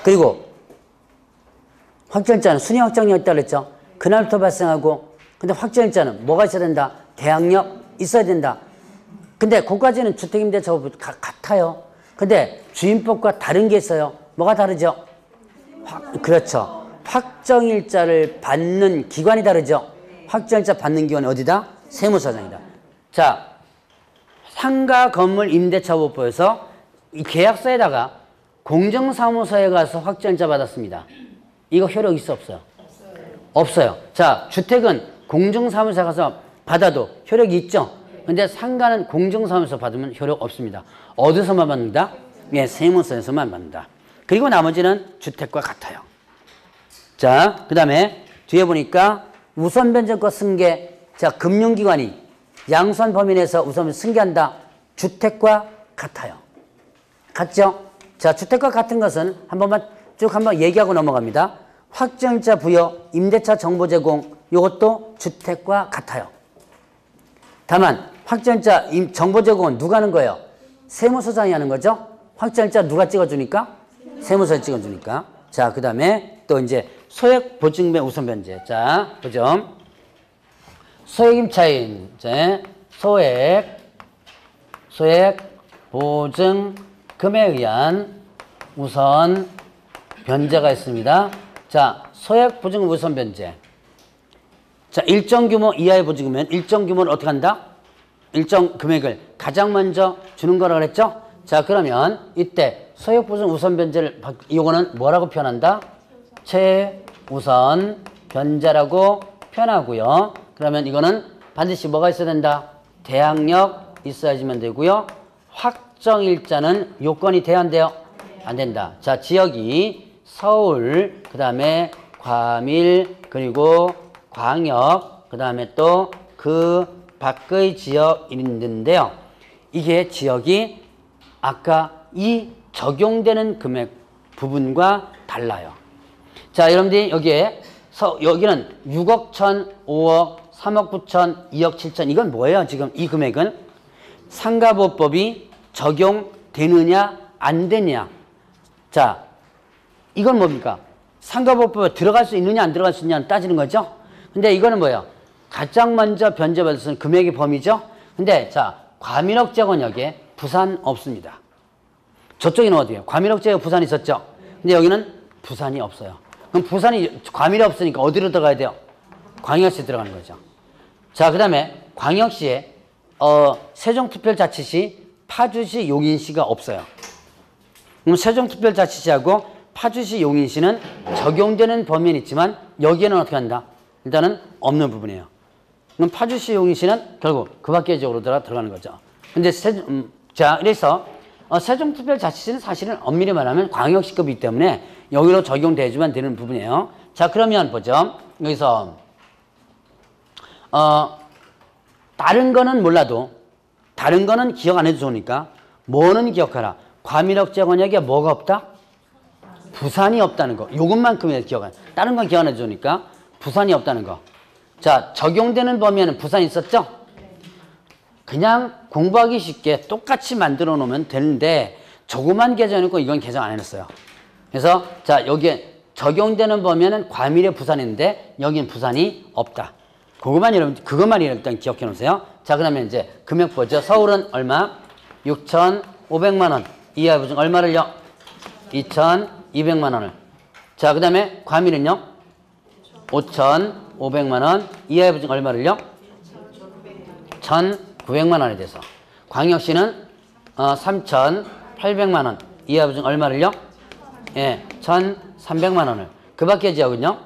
그리고 확정일자는 순위 확정력 있다고 그랬죠. 그날부터 발생하고. 근데 확정일자는 뭐가 있어야 된다? 대항력 있어야 된다. 근데 그까지는 주택임대차법 같아요. 근데 주임법과 다른 게 있어요. 뭐가 다르죠? 그렇죠. 확정일자를 받는 기관이 다르죠. 확정일자 받는 기관이 어디다? 세무서장이다. 자, 상가건물임대차법에서 이 계약서에다가 공정사무소에 가서 확정일자 받았습니다. 이거 효력 있어 없어요? 없어요. 자, 주택은 공정사무소에 가서 받아도 효력이 있죠. 근데 상가는 공정사무소 받으면 효력 없습니다. 어디서만 받는다? 예, 세무서에서만 받는다. 그리고 나머지는 주택과 같아요. 자, 그 다음에 뒤에 보니까 우선변제권 승계. 자, 금융기관이 양수한 범위 내에서 우선 승계한다. 주택과 같아요. 같죠? 자, 주택과 같은 것은 한 번만 쭉 한번 얘기하고 넘어갑니다. 확정일자 부여, 임대차 정보 제공, 이것도 주택과 같아요. 다만 확정일자 정보 제공은 누가 하는 거예요? 세무서장이 하는 거죠. 확정일자 누가 찍어주니까? 세무서장이 찍어주니까. 자, 그 다음에 또 이제 소액보증금의 우선변제. 자, 보죠. 소액임차인, 소액보증금에 의한 우선 변제가 있습니다. 자, 소액보증금 우선 변제. 자, 일정 규모 이하의 보증금은 일정 규모를 어떻게 한다? 일정 금액을 가장 먼저 주는 거라 그랬죠? 자, 그러면 이때 소액보증 우선 변제를 이거는 뭐라고 표현한다? 최우선 변제라고 표현하고요. 그러면 이거는 반드시 뭐가 있어야 된다? 대항력 있어야지만 되고요. 확정일자는 요건이 돼야 안 돼요? 안 된다. 자, 지역이 서울, 그 다음에 과밀, 그리고 광역, 그 다음에 또 그 밖의 지역이 있는데요. 이게 지역이 아까 이 적용되는 금액 부분과 달라요. 자, 여러분들이 여기는 6억 1천, 5억, 3억 9천, 2억 7천. 이건 뭐예요? 지금 이 금액은 상가보법이 적용되느냐 안 되느냐. 자, 이건 뭡니까? 상가보법에 들어갈 수 있느냐 안 들어갈 수 있느냐 따지는 거죠. 근데 이거는 뭐예요? 가장 먼저 변제받을 수 있는 금액의 범위죠. 근데 자, 과밀억제권역에 부산 없습니다. 저쪽에는 어디예요? 과밀억제역 부산 있었죠. 근데 여기는 부산이 없어요. 그럼 부산이 과밀이 없으니까 어디로 들어가야 돼요? 광역시 들어가는 거죠. 자, 그 다음에 광역시에 세종특별자치시, 파주시, 용인시가 없어요. 그럼 세종특별자치시하고 파주시, 용인시는 적용되는 범위는 있지만 여기에는 어떻게 한다? 일단은 없는 부분이에요. 그럼 파주시, 용인시는 결국 그 밖의 지역으로 들어가는 거죠. 근데 자, 그래서 세종특별자치시는 사실은 엄밀히 말하면 광역시급이기 때문에 여기로 적용돼야지만 되는 부분이에요. 자, 그러면 보죠. 여기서 다른 거는 몰라도 다른 거는 기억 안 해도 좋으니까 뭐는 기억하라. 과밀억제권역에 뭐가 없다? 부산이 없다는 거. 요것만큼이라도 기억 안 해. 다른 건 기억 안 해도 좋으니까 부산이 없다는 거. 자, 적용되는 범위에는 부산이 있었죠? 그냥 공부하기 쉽게 똑같이 만들어 놓으면 되는데 조그만 계정이고 이건 계정 안 해놨어요. 그래서 자, 여기에 적용되는 범위에는 과밀의 부산인데 여기는 부산이 없다. 그것만 일단 기억해 놓으세요. 자, 그러면 이제 금액 보죠. 서울은 얼마? 6,500만 원. 이하 부중 얼마를요? 2,200만 원을. 자, 그 다음에 과밀은요? 5,500만 원. 이하의 부중 얼마를요? 1,900만 원에 대해서. 광역시는 3,800만 원. 이하 부중 얼마를요? 예, 1,300만 원을. 그 밖에 지역은요?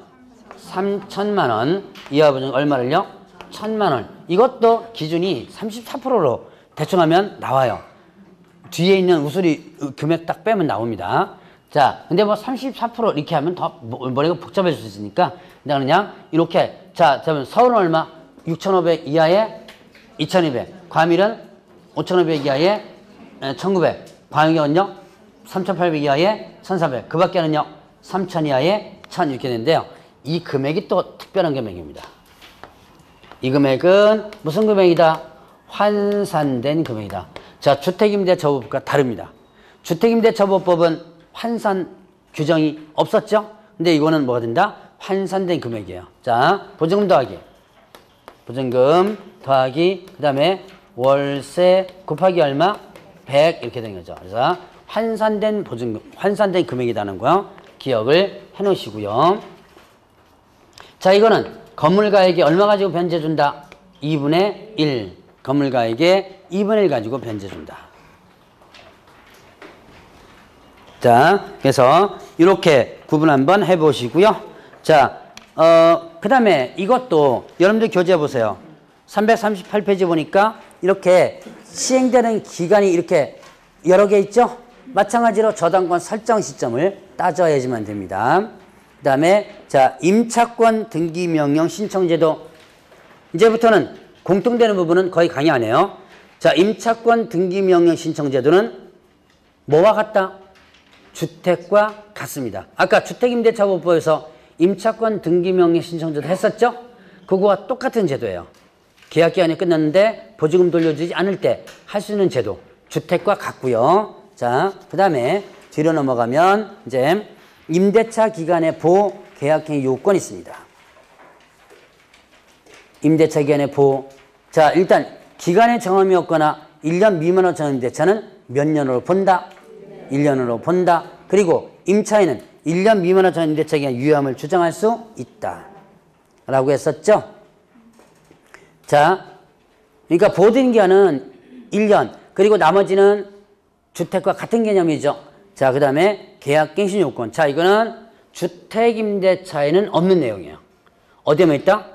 3,000만 원. 이하 부중 얼마를요? 1,000만 원. 이것도 기준이 34%로 대충 하면 나와요. 뒤에 있는 우수리 금액 딱 빼면 나옵니다. 자, 근데 뭐 34% 이렇게 하면 더 머리가 복잡해질 수 있으니까 그냥 이렇게. 자, 그러면 서울은 얼마? 6,500 이하에 2,200. 과밀은 5,500 이하에 1,900. 광역은요? 3,800 이하에 1,400. 그 밖에는요? 3,000 이하에 1,000 이렇게 되는데요. 이 금액이 또 특별한 금액입니다. 이 금액은 무슨 금액이다? 환산된 금액이다. 자, 주택임대처분법과 다릅니다. 주택임대처분법은 환산 규정이 없었죠? 근데 이거는 뭐가 된다? 환산된 금액이에요. 자, 보증금 더하기. 보증금 더하기, 그 다음에 월세 곱하기 얼마? 100 이렇게 된 거죠. 그래서 환산된 보증금, 환산된 금액이라는 거 기억을 해 놓으시고요. 자, 이거는 건물가액이 얼마 가지고 변제준다? 2분의 1. 건물가액의 2분의 1 가지고 변제준다. 자, 그래서 이렇게 구분 한번 해보시고요. 자, 그 다음에 이것도 여러분들 교재해 보세요. 338페이지 보니까 이렇게 시행되는 기간이 이렇게 여러 개 있죠? 마찬가지로 저당권 설정 시점을 따져야지만 됩니다. 그 다음에 자, 임차권 등기명령 신청제도. 이제부터는 공통되는 부분은 거의 강의 안 해요. 자, 임차권 등기명령 신청제도는 뭐와 같다? 주택과 같습니다. 아까 주택임대차보호법에서 임차권 등기명령 신청제도 했었죠? 그거와 똑같은 제도예요. 계약기간이 끝났는데 보증금 돌려주지 않을 때 할 수 있는 제도. 주택과 같고요. 자, 그 다음에 뒤로 넘어가면 이제 임대차 기간의 보호 계약행위 요건이 있습니다. 임대차 기간의 보호. 자, 일단 기간의 정함이 없거나 1년 미만으로 정한 임대차는 몇 년으로 본다? 1년으로 본다. 그리고 임차인은 1년 미만으로 정한 임대차 기간 유효함을 주장할 수 있다. 라고 했었죠? 자, 그러니까 보증 기간은 1년. 그리고 나머지는 주택과 같은 개념이죠. 자, 그 다음에 계약갱신 요건. 자, 이거는 주택임대차에는 없는 내용이에요. 어디에만 있다?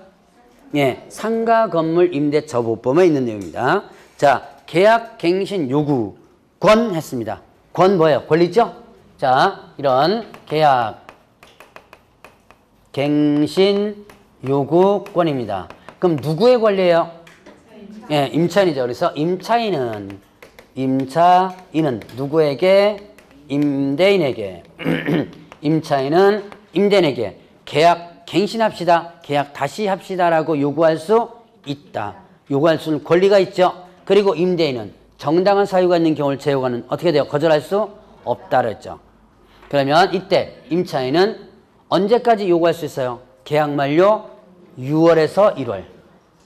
예, 상가 건물 임대차 보호법에 있는 내용입니다. 자, 계약갱신 요구권 했습니다. 권 뭐예요? 권리죠? 자, 이런 계약갱신 요구권입니다. 그럼 누구의 권리예요? 예, 임차인이죠. 그래서 임차인은 누구에게? 임대인에게. 임차인은 임대인에게 계약 갱신합시다, 계약 다시 합시다라고 요구할 수 있다. 요구할 수 있는 권리가 있죠. 그리고 임대인은 정당한 사유가 있는 경우를 제외하고는 어떻게 돼요? 거절할 수 없다 그랬죠. 그러면 이때 임차인은 언제까지 요구할 수 있어요? 계약 만료 6월에서 1월.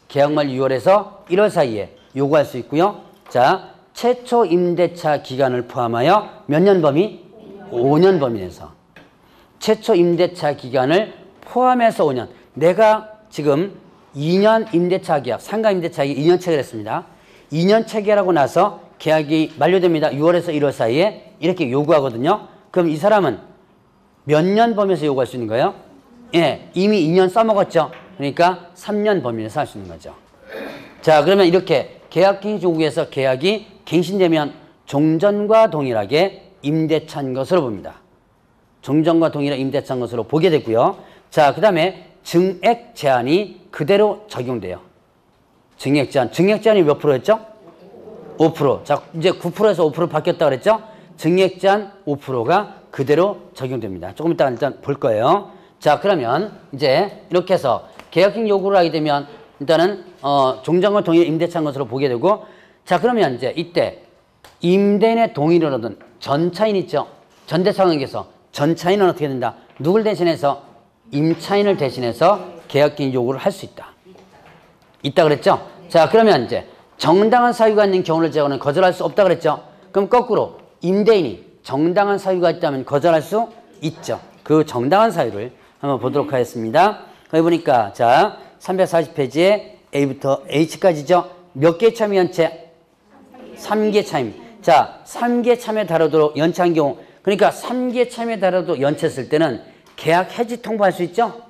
계약 만료 6월에서 1월 사이에 요구할 수 있고요. 자, 최초 임대차 기간을 포함하여 몇 년 범위? 5년 범위 내에서. 최초 임대차 기간을 포함해서 5년. 내가 지금 2년 임대차 계약, 상가 임대차 계약 2년 체결했습니다. 2년 체결하고 나서 계약이 만료됩니다. 6월에서 1월 사이에 이렇게 요구하거든요. 그럼 이 사람은 몇 년 범위에서 요구할 수 있는 거예요? 예, 이미 2년 써먹었죠. 그러니까 3년 범위 내에서 할 수 있는 거죠. 자, 그러면 이렇게 계약갱신 요구에서 계약이 갱신되면 종전과 동일하게 임대차인 것으로 봅니다. 종전과 동일하게 임대차인 것으로 보게 되고요. 자, 그 다음에 증액 제한이 그대로 적용돼요. 증액 제한이 몇 프로였죠? 5%. 자, 이제 9%에서 5% 바뀌었다 그랬죠? 증액 제한 5%가 그대로 적용됩니다. 조금 이따 일단 볼 거예요. 자, 그러면 이제 이렇게 해서 계약형 요구를 하게 되면 일단은 종전과 동일 임대차인 것으로 보게 되고, 자, 그러면 이제 이때 임대인의 동의를 얻은 전차인 있죠? 전대상황에서 전차인은 어떻게 된다? 누굴 대신해서? 임차인을 대신해서 계약형 요구를 할 수 있다 그랬죠? 자, 그러면 이제 정당한 사유가 있는 경우를 제외하고는 거절할 수 없다 그랬죠? 그럼 거꾸로 임대인이 정당한 사유가 있다면 거절할 수 있죠. 그 정당한 사유를 한번 보도록 하겠습니다. 거기 보니까 자, 340페이지에 A부터 H까지죠. 몇 개 참여 연체? 3개 참여. 자, 3개 참여 다르도록 연체한 경우, 그러니까 3개 참여 다르도록 연체했을 때는 계약 해지 통보할 수 있죠?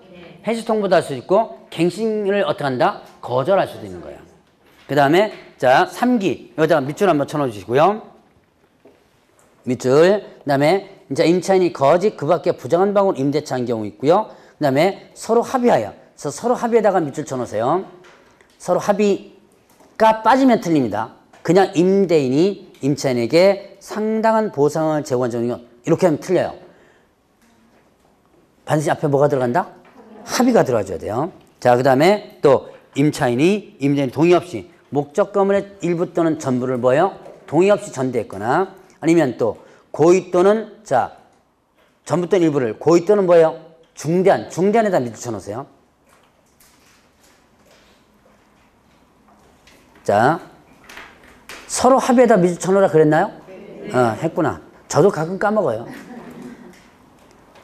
해지 통보도 할 수 있고 갱신을 어떻게 한다? 거절할 수도 있는 거예요. 그 다음에 자, 3기 여기다가 밑줄 한번 쳐넣어주시고요. 밑줄. 그 다음에 이제 임차인이 거짓 그 밖에 부정한 방을 임대차한 경우 있고요. 그 다음에 서로 합의하여. 그래서 서로 합의에다가 밑줄 쳐놓으세요. 서로 합의가 빠지면 틀립니다. 그냥 임대인이 임차인에게 상당한 보상을 제공한 경우 이렇게 하면 틀려요. 반드시 앞에 뭐가 들어간다? 합의가 들어가줘야 돼요. 자, 그 다음에 또 임차인이 임대인 동의 없이 목적 건물의 일부 또는 전부를 뭐예요? 동의 없이 전대했거나 아니면 또 고의 또는 자 전부 또는 일부를 고의 또는 뭐예요? 중대한에다 밑줄 쳐놓으세요. 자, 서로 합의에다 밑줄 쳐놓으라 그랬나요? 했구나. 저도 가끔 까먹어요.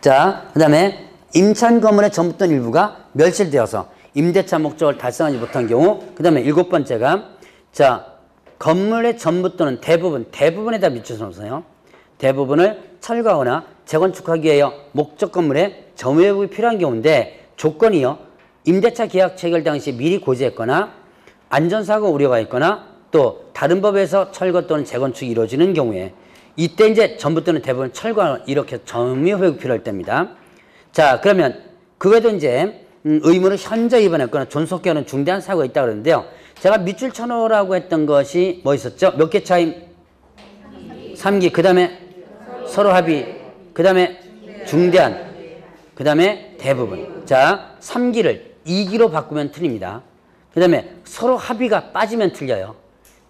자, 그 다음에 임차인 건물의 전부 또는 일부가 멸실되어서 임대차 목적을 달성하지 못한 경우, 그 다음에 7번째가 자, 건물의 전부 또는 대부분에다 밑줄 쳐놓으세요. 대부분을 철거하거나 재건축하기 위하여 목적 건물에 점유회복이 필요한 경우인데 조건이요. 임대차 계약 체결 당시 미리 고지했거나 안전사고 우려가 있거나 또 다른 법에서 철거 또는 재건축이 이루어지는 경우에 이때 이제 전부 또는 대부분 철거 이렇게 점유회복이 필요할 때입니다. 자, 그러면 그외에도 이제 의무를 현저 위반했거나 존속해하는 중대한 사고가 있다고 그러는데요. 제가 밑줄 쳐놓으라고 했던 것이 뭐 있었죠? 몇 개 차임? 3기. 그 다음에 서로 합의. 그 다음에 중대한. 그 다음에 대부분. 자, 3기를 2기로 바꾸면 틀립니다. 그 다음에 서로 합의가 빠지면 틀려요.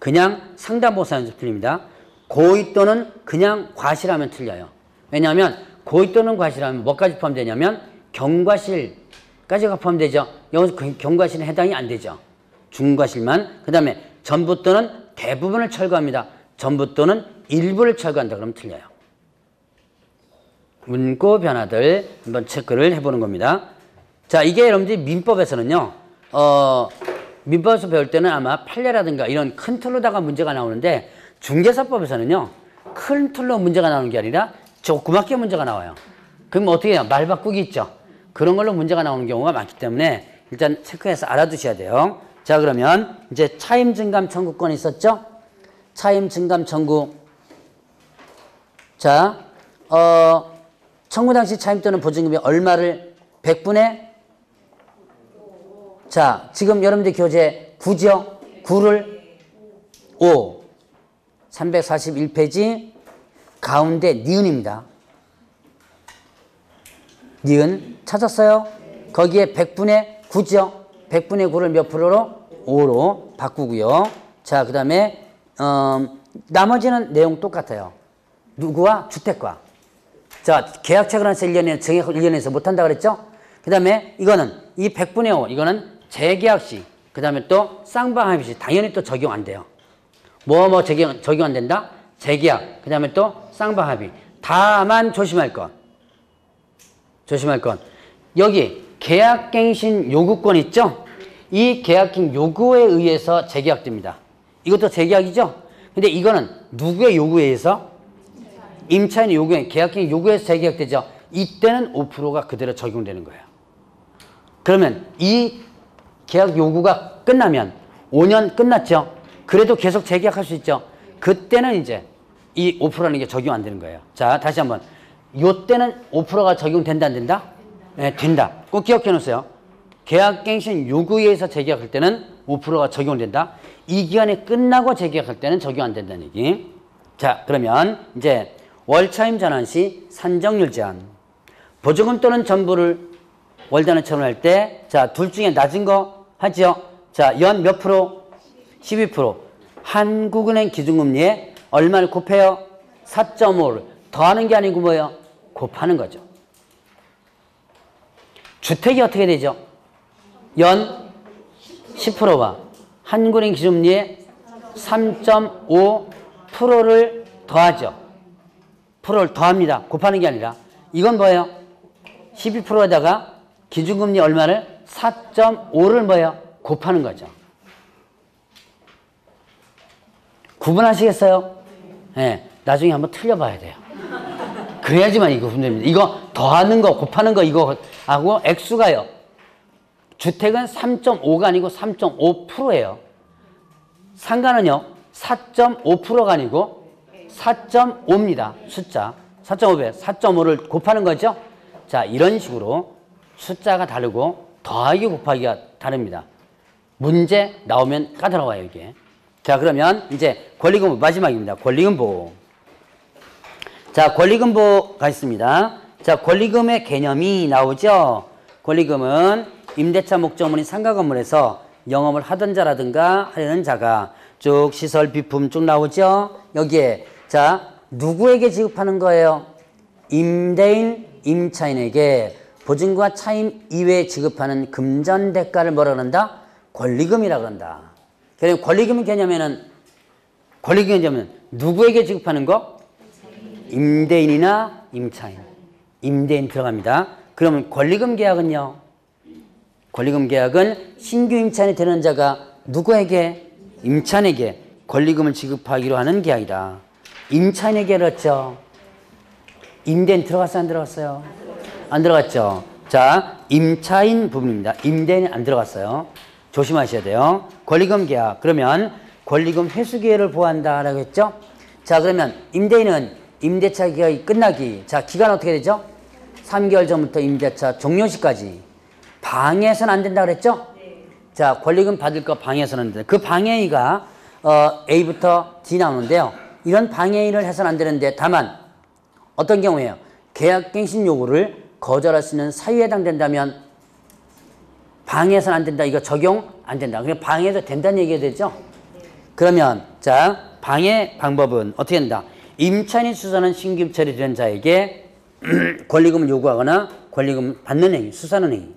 그냥 상담보상에서 틀립니다. 고의 또는 그냥 과실하면 틀려요. 왜냐하면 고의 또는 과실하면 뭐까지 포함되냐면 경과실까지가 포함되죠. 여기서 경과실은 해당이 안 되죠. 중과실만. 그 다음에 전부 또는 대부분을 철거합니다. 전부 또는 일부를 철거한다 그러면 틀려요. 문구 변화들 한번 체크를 해보는 겁니다. 자, 이게 여러분들이 민법에서는요. 민법에서 배울 때는 아마 판례라든가 이런 큰 틀로다가 문제가 나오는데 중개사법에서는요. 큰 틀로 문제가 나오는 게 아니라 조그맣게 문제가 나와요. 그럼 어떻게 해요? 말 바꾸기 있죠. 그런 걸로 문제가 나오는 경우가 많기 때문에 일단 체크해서 알아두셔야 돼요. 자, 그러면 이제 차임 증감 청구권이 있었죠? 차임 증감 청구. 자, 청구 당시 차임 또는 보증금이 얼마를 100분의 자, 지금 여러분들 교재 9죠? 9를 5. 341페이지 가운데 니은입니다. 니은 찾았어요? 거기에 100분의 9죠? 100분의 9를 몇 프로로? 5로 바꾸고요. 자, 그 다음에 나머지는 내용 똑같아요. 누구와? 주택과. 자, 계약 체결한서 1년에 증액 1년에서 못한다 그랬죠? 그 다음에 이거는 이 100분의 5 이거는 재계약 시, 그 다음에 또 쌍방합의 시 당연히 또 적용 안 돼요. 뭐 적용 안 된다? 재계약, 그 다음에 또 쌍방합의. 다만 조심할 것. 여기 계약갱신 요구권 있죠? 이 계약갱 요구에 의해서 재계약됩니다. 이것도 재계약이죠? 근데 이거는 누구의 요구에 의해서? 임차인의 요구에, 계약갱 요구에서 재계약되죠? 이때는 5%가 그대로 적용되는 거예요. 그러면 이 계약 요구가 끝나면 5년 끝났죠? 그래도 계속 재계약할 수 있죠? 그때는 이제 이 5%라는 게 적용 안 되는 거예요. 자, 다시 한번. 요때는 5%가 적용된다, 안 된다? 네, 된다. 꼭 기억해 놓으세요. 계약갱신 요구에 의해서 재계약할 때는 5%가 적용된다. 이 기간이 끝나고 재계약할 때는 적용 안 된다는 얘기. 자, 그러면 이제 월차임 전환 시 산정률 제한. 보조금 또는 전부를 월단을 처분할 때, 자, 둘 중에 낮은 거 하죠? 자, 연 몇 프로? 12%. 한국은행 기준금리에 얼마를 곱해요? 4.5를 더하는 게 아니고 뭐예요? 곱하는 거죠. 주택이 어떻게 되죠? 연 10%와 한국은행 기준금리에 3.5%를 더하죠. 프로를 더합니다. 곱하는 게 아니라. 이건 뭐예요? 12%에다가 기준금리 얼마를? 4.5를 뭐예요? 곱하는 거죠. 구분하시겠어요? 네, 나중에 한번 틀려봐야 돼요. 그래야지만 이거 분됩니다. 이거 더하는 거, 곱하는 거 이거 하고 액수가요. 주택은 3.5가 아니고 3.5%예요. 상가는요. 4.5%가 아니고 4.5입니다. 숫자. 4.5배, 4.5를 곱하는 거죠. 자, 이런 식으로 숫자가 다르고 더하기 곱하기가 다릅니다. 문제 나오면 까다로워요, 이게. 자, 그러면 이제 권리금보 마지막입니다. 권리금보. 자, 권리금보가 있습니다. 자, 권리금의 개념이 나오죠. 권리금은 임대차 목적물인 상가 건물에서 영업을 하던 자라든가 하려는 자가 쭉 시설 비품 쭉 나오죠. 여기에 자, 누구에게 지급하는 거예요? 임대인, 임차인에게 보증과 차임 이외에 지급하는 금전 대가를 뭐라 그런다? 권리금이라고 한다. 그럼 권리금 개념에는 권리금 개념은 누구에게 지급하는 거? 임대인이나 임차인. 임대인 들어갑니다. 그러면 권리금 계약은요? 권리금 계약은 신규 임차인이 되는 자가 누구에게? 임차인에게 권리금을 지급하기로 하는 계약이다. 임차인에게 그렇죠. 임대인 들어갔어요? 안 들어갔어요? 안 들어갔죠. 자, 임차인 부분입니다. 임대인이 안 들어갔어요. 조심하셔야 돼요. 권리금 계약. 그러면 권리금 회수 기회를 보호한다 라고 했죠. 자, 그러면 임대인은 임대차 기간이 끝나기. 자, 기간 어떻게 되죠? 3개월 전부터 임대차 종료 시까지 방해해서는 안 된다 그랬죠? 자, 권리금 받을 거 방해해서는 안 된다. 그 방해의가 A부터 D 나오는데요. 이런 방해의를 해서는 안 되는데 다만 어떤 경우에요? 계약갱신 요구를 거절할 수 있는 사유에 해당된다면 방해해서는 안 된다. 이거 적용 안 된다. 그냥 방해해도 된다는 얘기가 되죠? 그러면 자, 방해 방법은 어떻게 된다? 임차인이 수사는 신규 입찰이 된 자에게 권리금을 요구하거나 권리금을 받는 행위, 수사는 행위.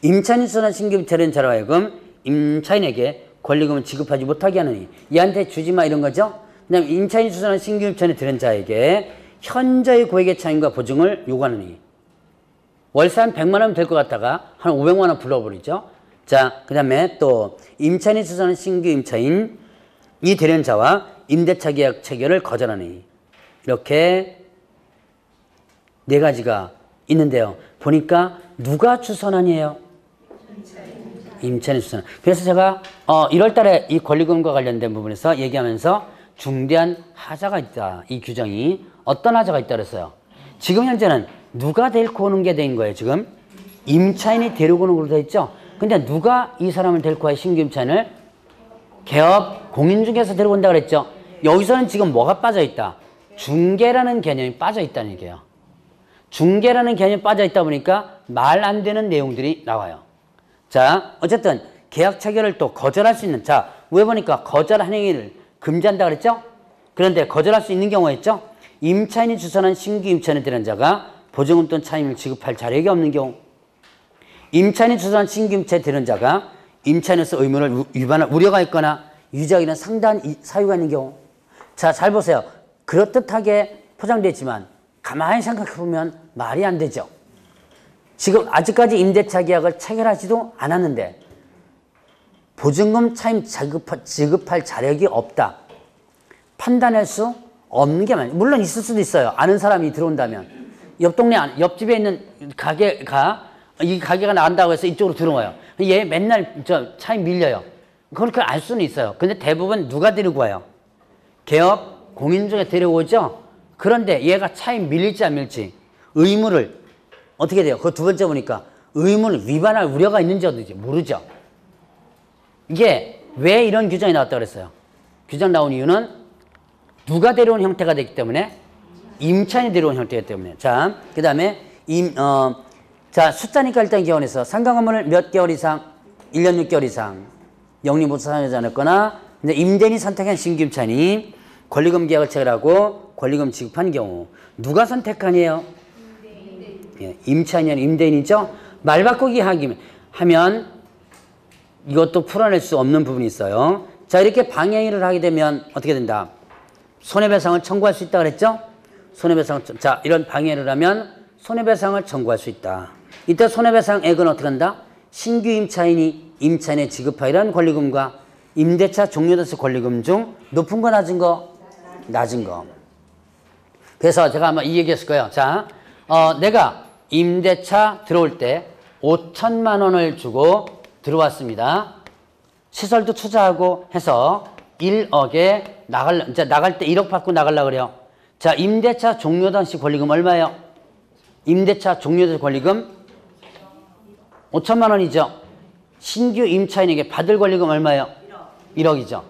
임차인이 수사는 신규 입찰이 된 자로 하여금 임차인에게 권리금을 지급하지 못하게 하는 행위. 얘한테 주지 마 이런 거죠? 그다음에 임차인이 수사는 신규 입찰이 된 자에게 현저히 고액의 차임과 보증을 요구하는 행위. 월세 한 100만 원 될 것 같다가 한 500만 원 불러버리죠. 자, 그 다음에 또 임차인이 수사는 신규 임차인이 되는 자와 임대차 계약 체결을 거절하니. 이렇게 네 가지가 있는데요. 보니까 누가 주선안이에요? 임차인이 주선안. 그래서 제가 1월 달에 이 권리금과 관련된 부분에서 얘기하면서 중대한 하자가 있다. 이 규정이. 어떤 하자가 있다 그랬어요? 지금 현재는 누가 데리고 오는 게 된 거예요, 지금? 임차인이 데리고 오는 걸로 돼 있죠? 근데 누가 이 사람을 데리고 와요, 신규 임차인을? 개업, 공인중개사 데리고 온다 그랬죠? 여기서는 지금 뭐가 빠져 있다? 중개라는 개념이 빠져 있다는 얘기예요. 중개라는 개념이 빠져 있다 보니까 말 안 되는 내용들이 나와요. 자, 어쨌든 계약 체결을 또 거절할 수 있는, 자, 왜 보니까 거절한 행위를 금지한다 그랬죠? 그런데 거절할 수 있는 경우가 있죠? 임차인이 주선한 신규 임차인이 되는 자가 보증금 또는 차임을 지급할 자력이 없는 경우, 임차인이 주선한 신규 임차인이 되는 자가 임차인으로서 의무를 위반할 우려가 있거나 유지하기는 상당한 사유가 있는 경우. 자, 잘 보세요. 그럴듯하게 포장되어 있지만 가만히 생각해보면 말이 안 되죠. 지금 아직까지 임대차 계약을 체결하지도 않았는데 보증금 차임 지급할 자력이 없다. 판단할 수 없는 게 많아요. 물론 있을 수도 있어요. 아는 사람이 들어온다면. 옆 동네, 옆집에 있는 가게가, 이 가게가 나간다고 해서 이쪽으로 들어와요. 얘 맨날 차임 밀려요. 그걸 알 수는 있어요. 근데 대부분 누가 데리고 와요? 개업, 공인중에 데려오죠. 그런데 얘가 차에 밀릴지 안 밀릴지 의무를 어떻게 돼요? 그 두 번째 보니까 의무를 위반할 우려가 있는지 없는지 모르죠. 이게 왜 이런 규정이 나왔다고 그랬어요? 규정 나온 이유는 누가 데려온 형태가 됐기 때문에 임차인이 데려온 형태이기 때문에. 자, 그 다음에 자, 숫자니까 일단 기원해서 상가 건물을 몇 개월 이상, 1년 6개월 이상 영리모터 사용하지 않았거나 임대인이 선택한 신규 임차인이 권리금 계약을 체결하고 권리금 지급한 경우 누가 선택하니에요? 예, 임차인이 아니라 임대인이죠. 말 바꾸기 하면 이것도 풀어낼 수 없는 부분이 있어요. 자, 이렇게 방해를 하게 되면 어떻게 된다? 손해배상을 청구할 수 있다 그랬죠? 자, 이런 방해를 하면 손해배상을 청구할 수 있다. 이때 손해배상액은 어떻게 한다? 신규 임차인이 임차인에 지급하이란 권리금과 임대차 종료돼서 권리금 중 높은 거 낮은 거? 낮은 거. 그래서 제가 아마 이 얘기했을 거예요. 자, 내가 임대차 들어올 때 5천만 원을 주고 들어왔습니다. 시설도 투자하고 해서 1억에 나갈 때 1억 받고 나가려고 그래요. 자, 임대차 종료 당시 권리금 얼마예요? 임대차 종료돼서 권리금 5천만 원이죠. 신규 임차인에게 받을 권리금 얼마예요? 1억이죠.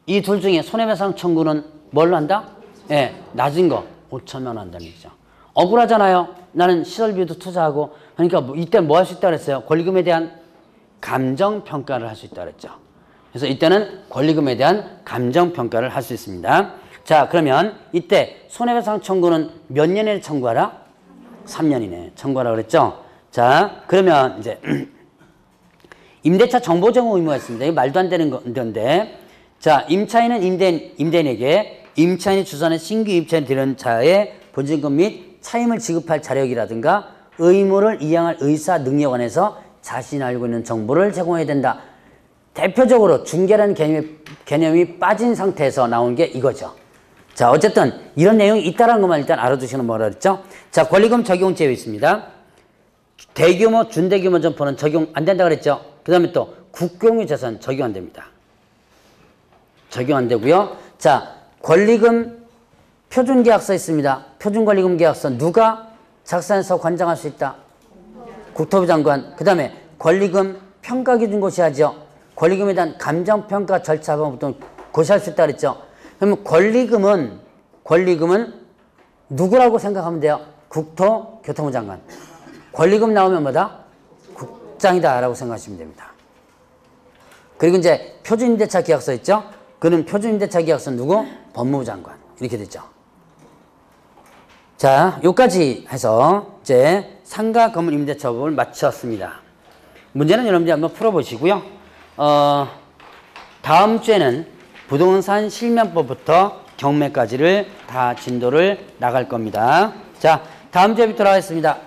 이 둘 중에 손해배상 청구는 뭘로 한다? 예, 낮은 거 5천만 원 한다는 얘기죠. 억울하잖아요. 나는 시설비도 투자하고 그러니까 이때 뭐 할 수 있다 그랬어요? 권리금에 대한 감정평가를 할 수 있다 그랬죠. 그래서 이때는 권리금에 대한 감정평가를 할 수 있습니다. 자, 그러면 이때 손해배상 청구는 몇 년에 청구하라? 3년이네. 청구하라 그랬죠. 자, 그러면 이제 임대차 정보 제공 의무가 있습니다. 이거 말도 안 되는 건데, 자, 임차인은 임대인에게 임차인이 주선한 신규 임차인이 들여온 자의 본진금 및 차임을 지급할 자력이라든가 의무를 이행할 의사 능력 안에서 자신이 알고 있는 정보를 제공해야 된다. 대표적으로 중개라는 개념이 빠진 상태에서 나온 게 이거죠. 자, 어쨌든 이런 내용이 있다는 것만 일단 알아두시는 뭐라 그랬죠? 자, 권리금 적용 제외 있습니다. 대규모, 준대규모 점포는 적용 안 된다 그랬죠? 그 다음에 또 국공유 재산 적용 안 됩니다. 적용 안 되고요. 자, 권리금 표준계약서 있습니다. 표준권리금 계약서 누가 작성해서 관장할 수 있다? 국토부 장관. 그 다음에 권리금 평가기준 고시하죠. 권리금에 대한 감정평가 절차 방법도 고시할 수 있다 그랬죠. 그러면 권리금은 누구라고 생각하면 돼요? 국토교통부 장관. 권리금 나오면 뭐다? 국장이다 라고 생각하시면 됩니다. 그리고 이제 표준임대차 계약서 있죠? 그는 표준임대차 계약서 누구? 법무부 장관. 이렇게 됐죠. 자, 여기까지 해서 이제 상가 건물 임대차법을 마쳤습니다. 문제는 여러분들이 한번 풀어보시고요. 다음 주에는 부동산 실명법부터 경매까지를 다 진도를 나갈 겁니다. 자, 다음 주에 뵙도록 하겠습니다.